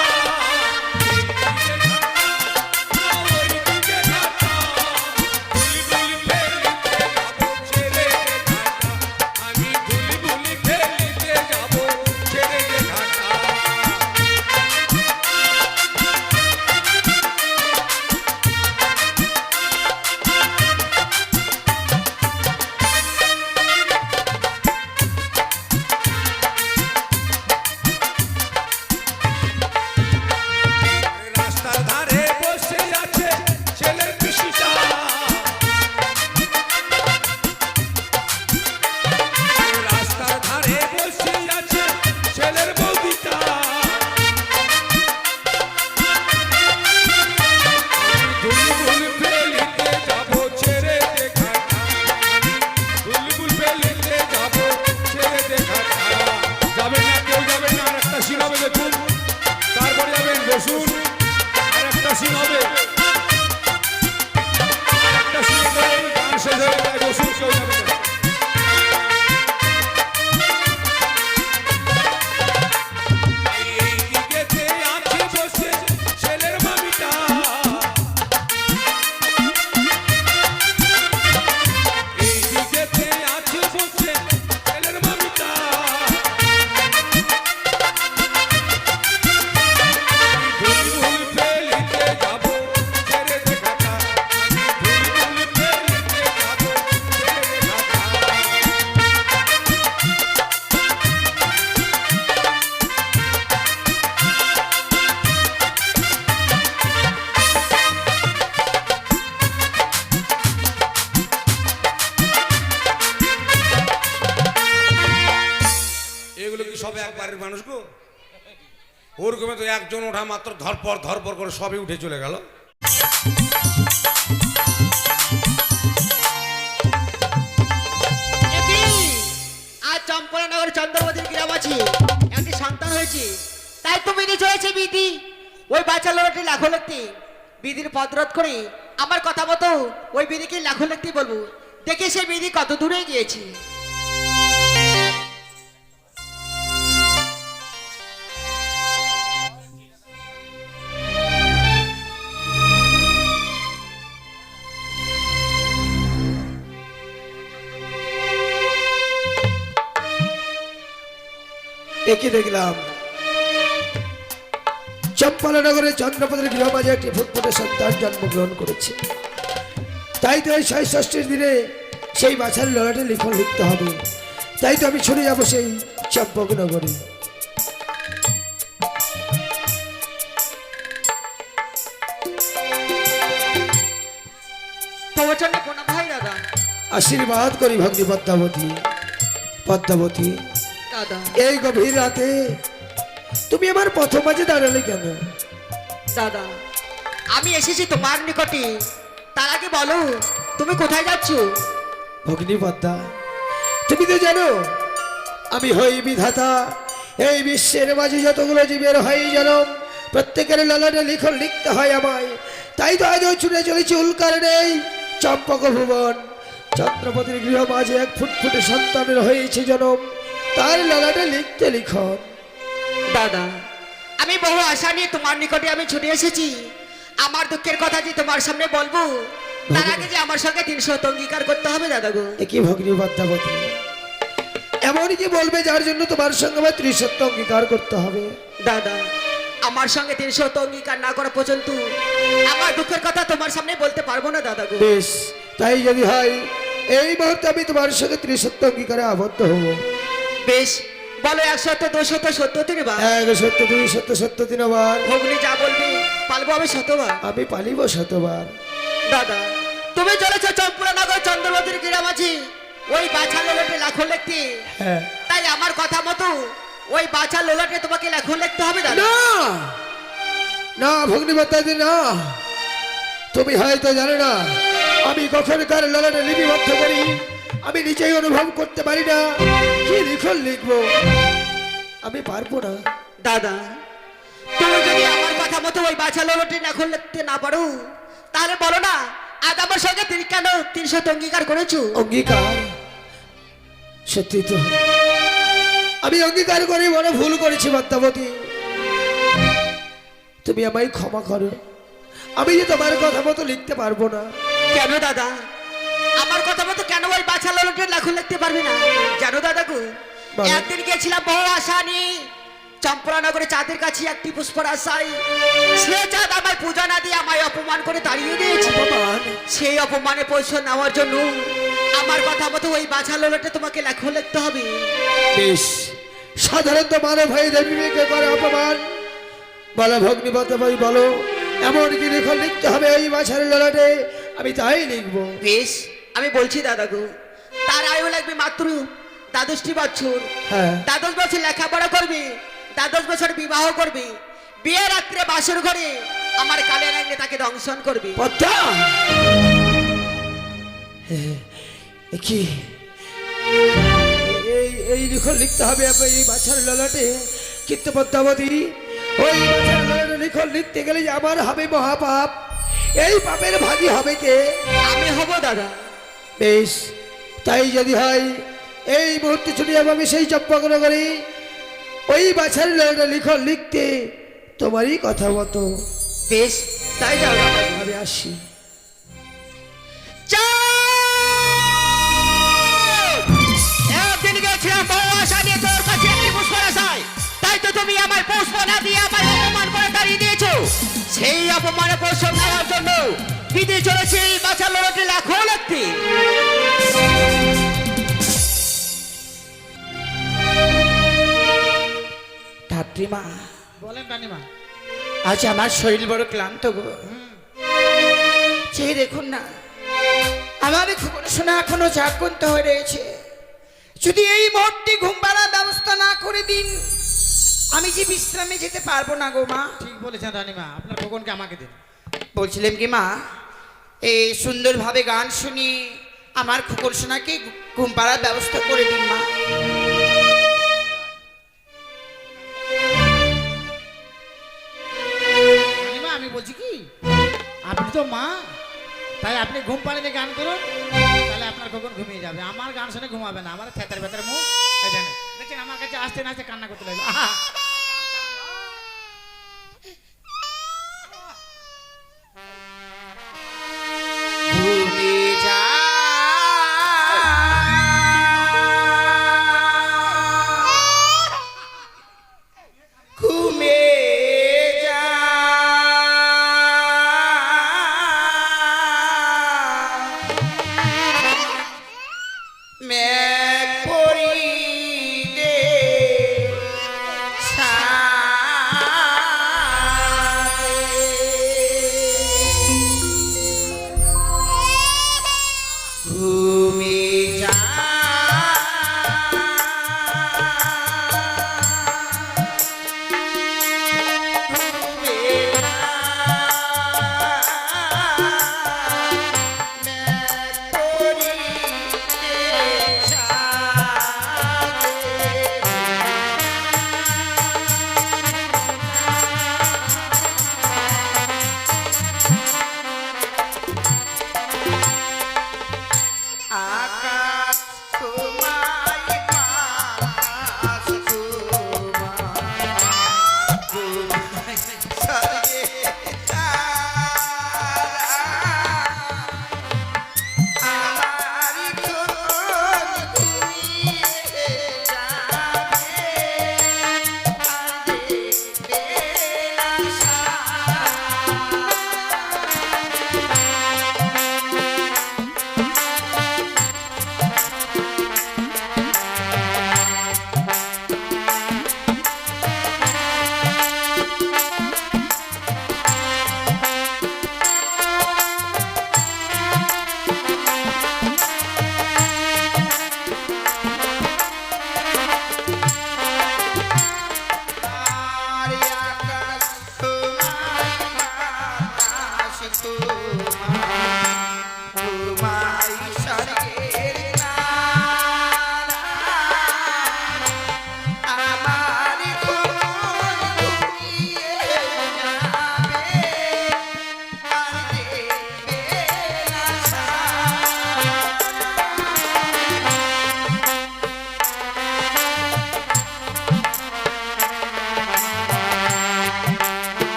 মানুষ গো, ওরকমে তো একজন ওঠা মাত্র ধরপর করে সবই উঠে চলে গেল। আজ চম্পলানগর চন্দ্রবতীর গ্রাম আছে, একটি সন্তান হয়েছে, তাই তো বিধি চলেছে বিধি। ওই বাচ্চা লোকটি লাখো লিখতে বিধির পদরোধ করে আমার কথা মতো ওই বিধিকে লাখো লিখতে বলবো, দেখে সে বিধি কত দূরে গিয়েছে। একে দেখলাম চম্পালানগরের চন্দ্রপদের গৃহমাঝে একটি ফুটফুটে সন্তান জন্মগ্রহণ করেছে। তাই তো এই ৬৬ দিনে সেই বাছার লড়াটে লিখন লিখতে হবে। তাই তো আমি ছুটে যাবো সেই চম্পকনগরে। তোমার জন্য কোনো ভাই দাদা। আশীর্বাদ করি ভগ্নী পদ্মাবতী। পদ্মাবতী, দাদা এই গভীর রাতে তুমি আমার পথ মাঝে দাঁড়ালে কেন? দাদা আমি এসেছি তোমার নিকটে, তার আগে বলো তুমি কোথায় যাচ্ছ? ভগ্নী পদ্মা, তুমি তো জানো আমি হই বিধাতা। এই বিশ্বের মাঝে যতগুলো জীবের হয় জনম, প্রত্যেকের ললনে লিখন লিখতে হয় আমায়। তাই তো আজও ছুটে চলেছি উল্কার নেই চম্পক ভুবন। চন্দ্রপতির গৃহ মাঝে এক ফুটফুটে সন্তানের হয়েছে জনম, তার ললনে লিখতে লিখন। দাদা আমি বহু আশা নিয়ে তোমার নিকটে আমি ছুটে এসেছি। আমার দুঃখের কথা যে তোমার সামনে বলবো, তার আগে যে আমার সঙ্গে ৩০০ অঙ্গীকার করতে হবে দাদা গো। একই ভগ্নী পদ্মাবতী, এমন কি বলবে যার জন্য তোমার সঙ্গে আমার ৩০ অঙ্গীকার করতে হবে? দাদা আমার সঙ্গে ৩০০ অঙ্গীকার না করা পর্যন্ত আমার দুঃখের কথা তোমার সামনে বলতে পারবো না দাদা গো। বেশ, তাই যদি হয় এই মুহূর্তে আমি তোমার সঙ্গে ৩০ অঙ্গীকারে আবদ্ধ হব। বেশ বলো ১০০, ২০০, ৭০ বার। ১ ২ ৭০ বার ভগ্নি যা বলবে পালবো আমি ১০০ আমি পালিব ১০০ বার। দাদা তুমি চলেছ চম্পলানগর চন্দ্রবতীর গ্রাম আছে, ওই বাছা লোলাটে লাখো লিখতে। হ্যাঁ। তাই আমার কথা মতো ওই বাছা লোলাটে তোমাকে লাখো লিখতে হবে দাদা। না না ভগ্নী পদ্মাবতী, না, তুমি হয়তো জানো না আমি কখন কার ললনে লিপিবদ্ধ করি। আমি নিজেই অনুভব করতে পারি না কি লিখন লিখবো, আমি পারবো না। দাদা তুমি যদি আমার কথা মতো ওই বাছা লোলাটে লাখো লিখতে না পারো, তাহলে বলো না আজ আমার সঙ্গে কেন ৩০০ অঙ্গীকার করেছো? অঙ্গীকার? সত্যি তো আমি অঙ্গীকার করে বড় ভুল করেছি পদ্মাবতী, তুমি আমায় ক্ষমা করো। আমি যে তোমার কথা মতো লিখতে পারবো না। কেন দাদা আমার কথা মতো কেন ওই বাছা লোলাটে লাখো লিখতে পারবে না? জানো দাদা গো, বলো। একদিন গেছিলাম বহু আশা নিয়ে চম্পলানগরে চাঁদের কাছে একটি পুষ্পর আশায়। সে চাঁদ আমায় পূজা না দিয়ে আমায় অপমান করে তাড়িয়ে দিয়েছে। অপমান? সেই অপমানে পয়সা নেওয়ার জন্য আমার কথা মতো ওই বাছা লোলাটে তোমাকে লেখো লিখতে হবে। বেশ, সাধারণত মানব হয়ে দেবীকে করে অপমান। বলো ভগ্নী পদ্মাবতী, বলো এমন কি লিখন লিখতে হবে এই বাছার ললাটে? আমি তাই লিখবো। বেশ আমি বলছি দাদা গো, তার আয়ু লাগবে মাত্র ১২টি বছর। হ্যাঁ। ১২ বছর লেখাপড়া করবে, ১২ বছর বিবাহ করবে, বিয়ে রাত্রে বাসর ঘরে আমার কালে রাখলে তাকে দংশন করবে। পদ্মা, কি এই এই লিখন লিখতে হবে এই বাছার ললাটে? কিন্তু পদ্মাবতী, ওই বাছার ললাটে লিখন লিখতে গেলে যে আমার হবে মহাপাপ। এই পাপের ভাগী হবে কে? আমি হব দাদা। বেশ, তাই যদি হয় এই মুহূর্তে ছুটে যাবো আমি সেই চম্পকনগরে ওই বাছার ললাটে লিখন লিখতে, তোমারই কথা মতো। বেশ তাই যাও দাদা। আমি আসি। একদিন গেছিলাম বহু আশা নিয়ে তোর কাছে একটি পুষ্পর আশায়, তাই তো তুমি আমায় পুষ্প না দিয়ে আমায় অপমান করে তাড়িয়ে দিয়েছো। সেই অপমানে পরিশ্রম নেওয়ার জন্য বিধি চলেছে এই বাচ্চা লোকটি লাখো লিখতে। ধাত্রীমা, বলেন রানীমা। আজ আমার শরীর বড় ক্লান্ত গো। চেয়ে দেখুন না, আমার খবর শোনা এখনো জাগ্রত হয়ে রয়েছে। যদি এই মুহূর্তে ঘুম পাড়ার ব্যবস্থা না করে দিন, আমি যে বিশ্রামে যেতে পারবো না গো মা। ঠিক বলেছেন রানীমা, আপনার খোকনকে আমাকে দিন। বলছিলাম কি মা, এই সুন্দরভাবে গান শুনি আমার খোকন সোনাকে ঘুম পাড়ার ব্যবস্থা করে দিন মা। রানীমা আমি বলছি কি, আপনি তো মা, তাই আপনি ঘুম পাড়িয়ে গান করুন, তাহলে আপনার খোকন ঘুমিয়ে যাবে। আমার গান শুনে ঘুমাবে না, আমার থেতার ভেতর মুখ। এই দেখেন, দেখছেন আমার কাছে আসতে না আসতে কান্না করতে লাগলো। আহা! ঘুমে যা ঘুমে যা মেঘ পড়িলে ঘুমে যা আকাশ তোমায় বাতাস তোমায় সাজে আমার খোকন ঘুমিয়ে যাবে আজে বেলা সারা।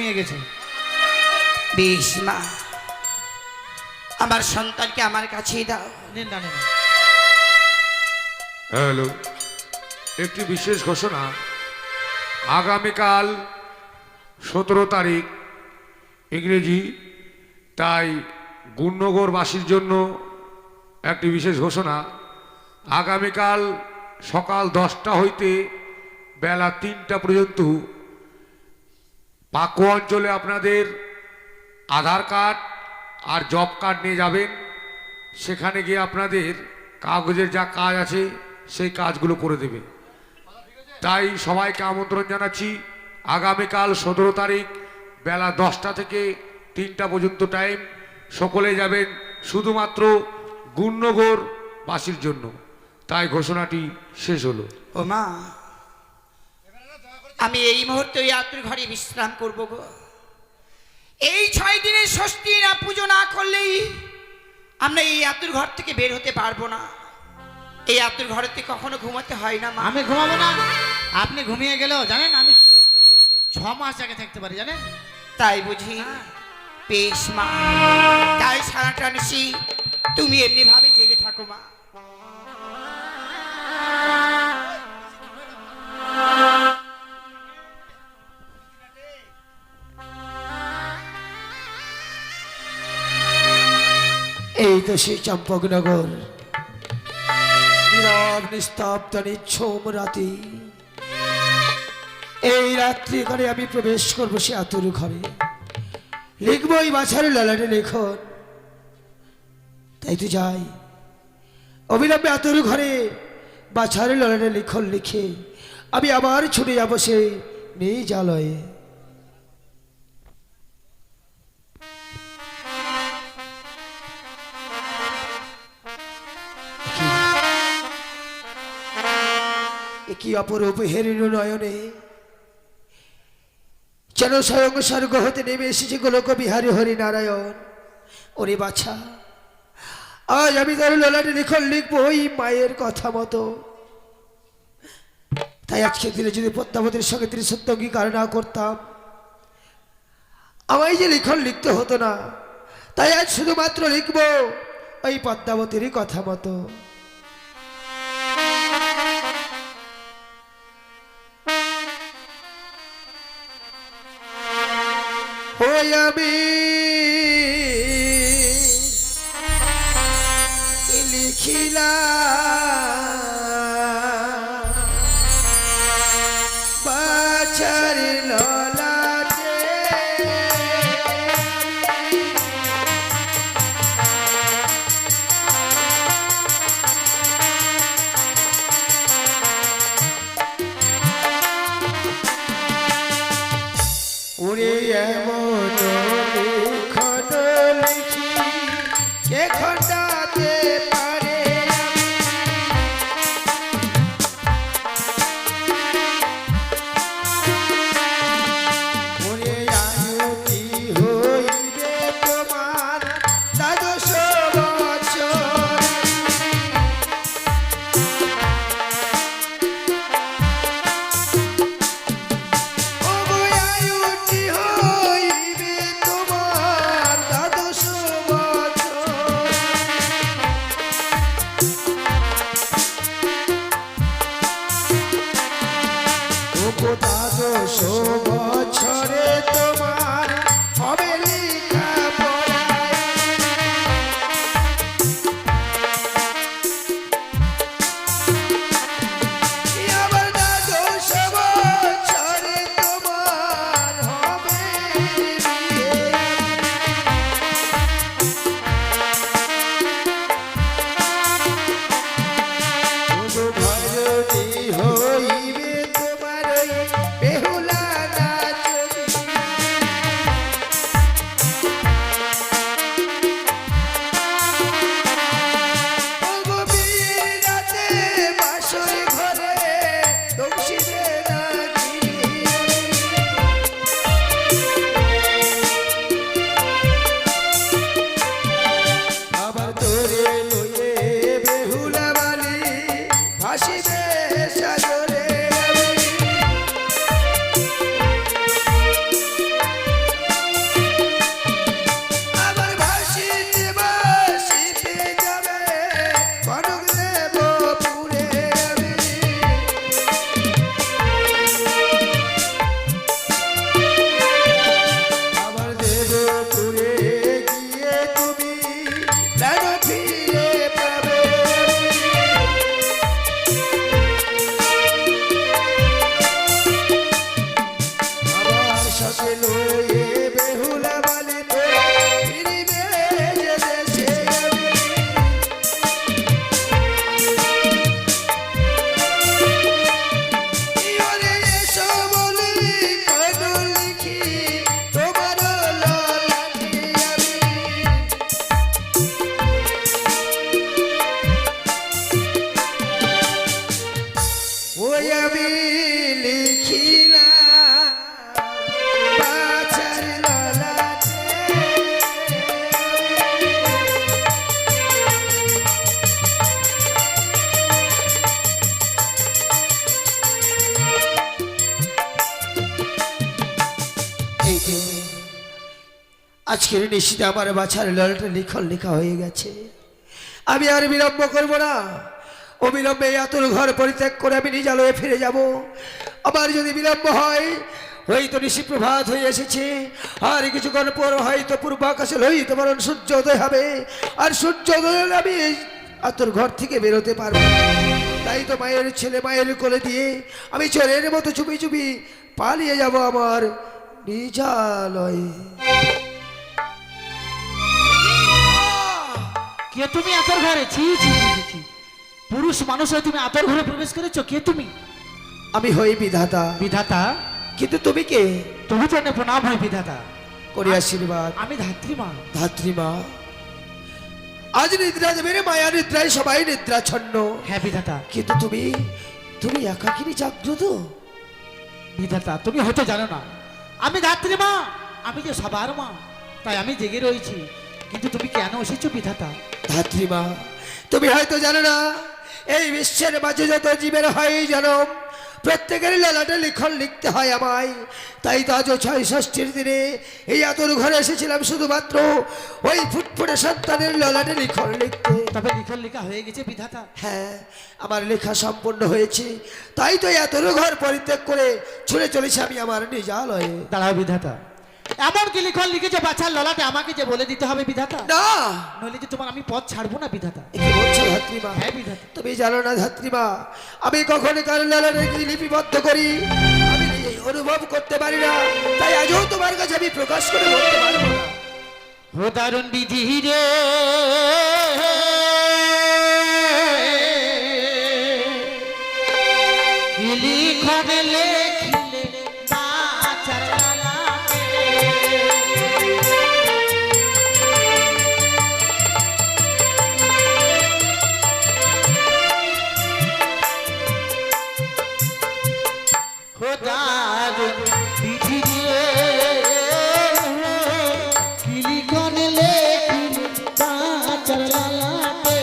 ঘুমিয়ে গেছে। বেশ মা, আমার সন্তানকে আমার কাছেই দাও। নিন না, নিন। হ্যালো, একটি বিশেষ ঘোষণা। আগামীকাল 17 তারিখ ইংরেজি, তাই গুণনগরবাসীর জন্য একটি বিশেষ ঘোষণা। আগামীকাল সকাল 10টা হইতে বেলা 3টা পর্যন্ত পাকু অঞ্চলে আপনাদের আধার কার্ড আর জব কার্ড নিয়ে যাবেন। সেখানে গিয়ে আপনাদের কাগজের যা কাজ আছে সেই কাজগুলো করে দেবে। তাই সবাইকে আমন্ত্রণ জানাচ্ছি। আগামীকাল 17 তারিখ বেলা 10টা থেকে 3টা পর্যন্ত টাইম। সকলে যাবেন, শুধুমাত্র গুণনগরবাসীর জন্য। তাই ঘোষণাটি শেষ হলো। ও মা, আমি এই মুহূর্তে ওই আতুর ঘরে বিশ্রাম করব গো। এই 6 দিনের ষষ্ঠী না পুজো না করলেই আমরা এই আতুর ঘর থেকে বের হতে পারবো না। এই আতুর ঘরেতে কখনো ঘুমাতে হয় না মা। আমি ঘুমাবো না, আপনি ঘুমিয়ে গেলেও জানেন আমি 6 মাস আগে থাকতে পারি, জানেন। তাই বুঝি? বেশ মা, তাই সারাটা নিশি তুমি এমনি ভাবে জেগে থাকো মা। এই তো সেই চম্পকনগর, নীরব নিস্তব্ধ নিঝুম রাতি। এই রাত্রি ঘরে আমি প্রবেশ করবো সে আতুর ঘরে, লিখবো এই বাছার লালাটে লেখন। তাই তো যাই, অবিলম্বে আতুর ঘরে বাছার লালাটে লেখন লিখে আমি আবার ছুটে যাবো সে নিজ আলয়ে। কি অপরূপ হেরিণ নয়নে যেন স্বয়ং স্বর্গ হতে নেমে এসেছে গোলক বিহারী হরি নারায়ণ। ওরে বাছা, আজ আমি তার ললাটে লিখন লিখবো ওই মায়ের কথা মতো। তাই আজকে দিনে যদি পদ্মাবতীর সঙ্গে তিনি সত্য অঙ্গীকার না করতাম, আমায় যে লিখন লিখতে হতো না। তাই আজ শুধুমাত্র লিখবো ওই পদ্মাবতীরই কথা মতো। ওই আমি লিখিলাম বাছার ললাটে, ওরে এমন লিখন লিখি এখনটাতে পারে আমি আজকের নিশিতে আমার বাছার ললাটে লিখন লেখা হয়ে গেছে। আমি আর বিলম্ব করব না, অবিলম্বে এই আতুর ঘর পরিত্যাগ করে আমি নিজালয়ে ফিরে যাব। আবার যদি বিলম্ব হয়, হয়তো নিশি প্রভাত হয়ে এসেছে, আর কিছুক্ষণ পর হয়তো পূর্ব আকাশে লোহিত বরণ সূর্যোদয় হবে, আর সূর্যোদয় হলে আমি এই আতুর ঘর থেকে বেরোতে পারবো না। তাই তো মায়ের ছেলে মায়ের কোলে দিয়ে আমি চোরের মতো চুপি চুপি পালিয়ে যাব আমার নিজালয়ে। কে তুমি আতর ঘরে? ছি ছি ছি, ছি, ছি। পুরুষ মানুষ হয়ে তুমি আতর ঘরে প্রবেশ করেছো? কে তুমি? আমি হই বিধাতা, বিধাতা? কিন্তু তুমি কে? তুমি তো প্রণাম হয় বিধাতা। করি আশীর্বাদ। আমি ধাত্রীমা। ধাত্রীমা, আজ নিদ্রা দেবে রে মায়া, নিদ্রায় সবাই নিদ্রাচ্ছন্ন। হ্যাঁ বিধাতা। কিন্তু তুমি তুমি একাকিনী জাগ্রত। বিধাতা তুমি হয়তো জানো না, আমি ধাত্রীমা, আমি যে সবার মা, তাই আমি জেগে রয়েছি। কিন্তু তুমি কেন এসেছো বিধাতা? ধাত্রীমা, তুমি হয়তো জানো না, এই বিশ্বের মাঝে যত জীবের হয় জনম, প্রত্যেকের ললাটে লিখন লিখতে হয় আমায়। তাই তো আজ ৬ষষ্ঠীর দিনে এই আতর ঘরে এসেছিলাম শুধুমাত্র ওই ফুটফুটে সন্তানের ললাটে লিখন লিখতে। তবে লিখন লেখা হয়ে গেছে বিধাতা? হ্যাঁ, আমার লেখা সম্পূর্ণ হয়েছে। তাই তো এতর ঘর পরিত্যাগ করে ছুটে চলেছি আমি আমার নিজালয়ে। দাঁড়াও বিধাতা, এমন কি লিখন লিখেছে বাছার ললাটে আমাকে যে বলে দিতে হবে বিধাতা? না, নইলে যে তোমার আমি পথ ছাড়বো না বিধাতা। এ কি বলছো ধাত্রীমা? হ্যাঁ বিধাতা। তুমি জানো না ধাত্রীমা, আমি কখনো কার ললাটে কি লিপিবদ্ধ করি আমি নিজেই অনুভব করতে পারি না। তাই আজও তোমার কাছে আমি প্রকাশ করে বলতে পারবো না। ও দারুণ বিধি রে, কি লিখন লেখিলে বাছার ললাটে। ও দারুণ বিধি রে, কি লিখন লেখিলে বাছার ললাটে।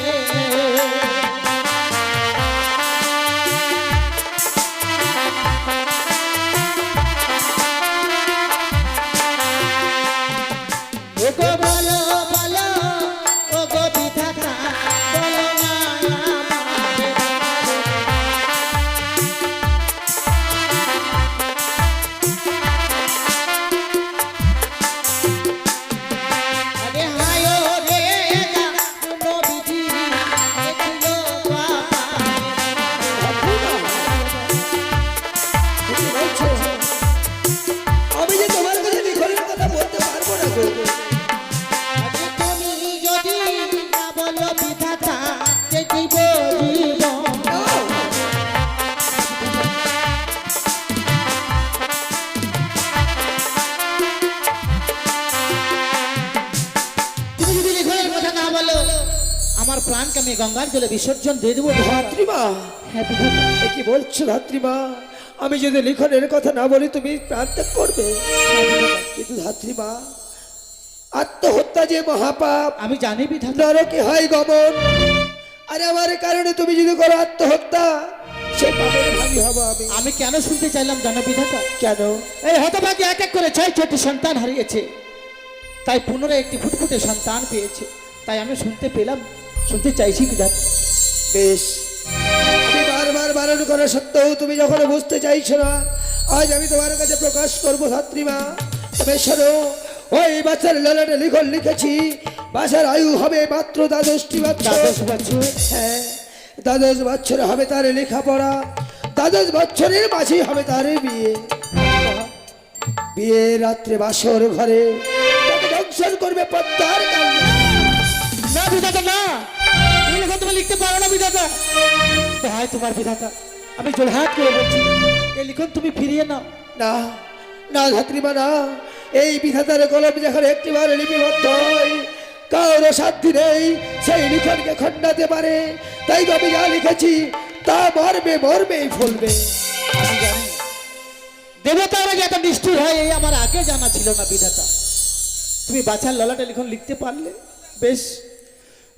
ওগো বলো বলো, ওগো বিধাতা বলো না আমারে। আরে হায় রে জানো বিধি এগুলো তুমি বলছো আমি যে তোমার কাছে লিখনের কথা বলতে পারবো না গো। আরে তুমি যদি না বলো বিধাতা যে জীব জীবন। তুমি যদি লিখনের কথা না বলো, আমার প্রাণকে আমি গঙ্গার জলে বিসর্জন দিয়ে দেবো বিধাতা। ধাত্রীমা, হ্যাঁ বিধাতা। এ কি বলছো ধাত্রীমা? আমি যদি লিখনের কথা না বলি তুমি প্রাণত্যাগ করবে? কিন্তু ধাত্রীমা, আত্মহত্যা যে মহাপাপ, আমি জানি বিধাতা। নরকে হয় গমন। আর আমার কারণে তুমি যদি করো আত্মহত্যা, সে পাপের ভাগী হব আমি। আমি কেন শুনতে চাইলাম জানো বিধাতা? কেন? এই হতভাগী এক এক করে ৬টি সন্তান হারিয়েছে, তাই পুনরায় একটি ফুটফুটে সন্তান পেয়েছে। তাই আমি শুনতে পেলাম, শুনতে চাইছি বিধাতা। বেশ, আমি বারবার বারণ করা সত্ত্বেও তুমি যখন বুঝতে চাইছো না, আজ আমি তোমার কাছে প্রকাশ করবো ধাত্রীমা। তবে শোনো, ওই বাচ্চার ললাটে লিখন লিখেছি, বাচ্চার আয়ু হবে মাত্র ১২টি বছর। ১২ বছর? হ্যাঁ, ১২ বছর হবে তার লেখাপড়া, ১২ বছরের মাঝে হবে তার বিয়ে। বিয়ে রাত্রে বাসর ঘরে তাকে দংশন করবে পদ্মার কান্না। না বিধাতা না, এই লেখা তুমি লিখতে পারো না বিধাতা। ভাই তোমার বিধাতা, আমি জোড়হাত করে বলছি, এই লিখন তুমি ফিরিয়ে নাও। না না ধাত্রীমা, না। এই বিধাতার কলম যখন একটিবার লিপিবদ্ধ হয়, কারো সাধ্যি নেই সেই লিখনকে খণ্ডাতে পারে। তাই তো আমি যা লিখেছি তা মর্মে মর্মেই ফলবে। আমি জানি দেবতারা যে এত নিষ্ঠুর হয় এই আমার আগে জানা ছিল না বিধাতা। তুমি বাছার ললাটে লিখন লিখতে পারলে বেশ,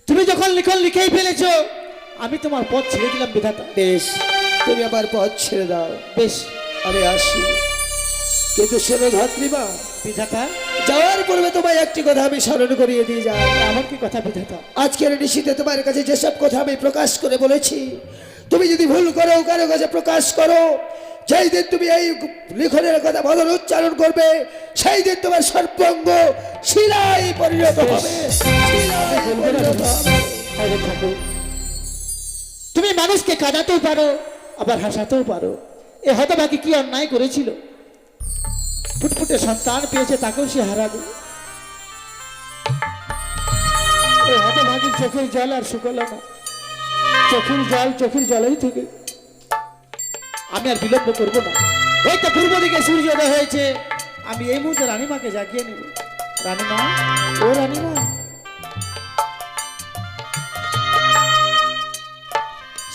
তুমি যখন লিখন লিখেই ফেলেছো, আমি তোমার পথ ছেড়ে দিলাম বিধাতা। বেশ, তুমি আমার পথ ছেড়ে দাও, বেশ আমি আসি। কিন্তু শোনো ধাত্রীমা, বিধাতা। যাওয়ার পূর্বে তোমায় একটি কথা আমি স্মরণ করিয়ে দিয়ে যাই। আমার কি কথা বিধাতা? আজকের নিশীথে তোমার কাছে যেসব কথা আমি প্রকাশ করে বলেছি, তুমি যদি ভুল করো, কারো কাছে প্রকাশ করো, যেই দিন তুমি এই লিখনের কথা বদল উচ্চারণ করবে, সেই দিন তোমার সর্বাঙ্গ শিলায় পরিণত হবে। শিলায় পরিণত হবে। আরে ঠাকুর, তুমি মানুষকে কাঁদাতেও পারো আবার হাসাতেও পারো। এ হতভাগী কি অন্যায় করেছিল? ফুটফুটে সন্তান পেয়েছে, তাকেও সে হারাবে। এই হতভাগীর চোখের জল আর শুকলো না, চোখের জলই থেকে আমি আর বিলম্ব করবো না। এই তো পূর্ব দিকে সূর্যোদয় হয়েছে, আমি এই মুহূর্তে রানীমাকে জাগিয়ে নেব। রানীমা, ও রানীমা।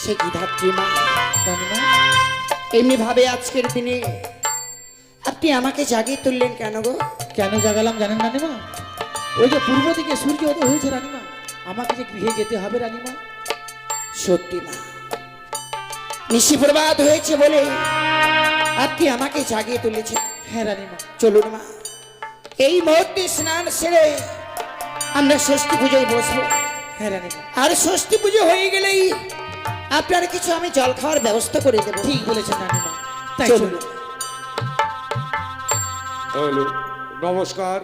সে কি ধাত্রীমা? রানীমা, এমনি ভাবে আজকের দিনে আপনি আমাকে জাগিয়ে তুললেন কেন গো? কেন জাগালাম জানেন রানীমা? ওই যে পূর্ব দিকে সূর্য উদয় হয়েছে রানীমা, আমাকে যে গৃহে যেতে হবে রানীমা। সত্যি মা, নিশি প্রবাদ হয়েছে বলে আপনি আমাকে জাগিয়ে তুলেছেন। হ্যাঁ রানীমা। চলুন মা, এই মুহূর্তে স্নান সেরে আমরা ষষ্ঠী পুজোয় বসবো। হ্যাঁ রানীমা, আর ষষ্ঠী পুজো হয়ে গেলেই আপনার কিছু আমি জল খাওয়ার ব্যবস্থা করে দেবো। ঠিক বলেছেন রানীমা। তাই চলুন। চলুন। হ্যালো, নমস্কার।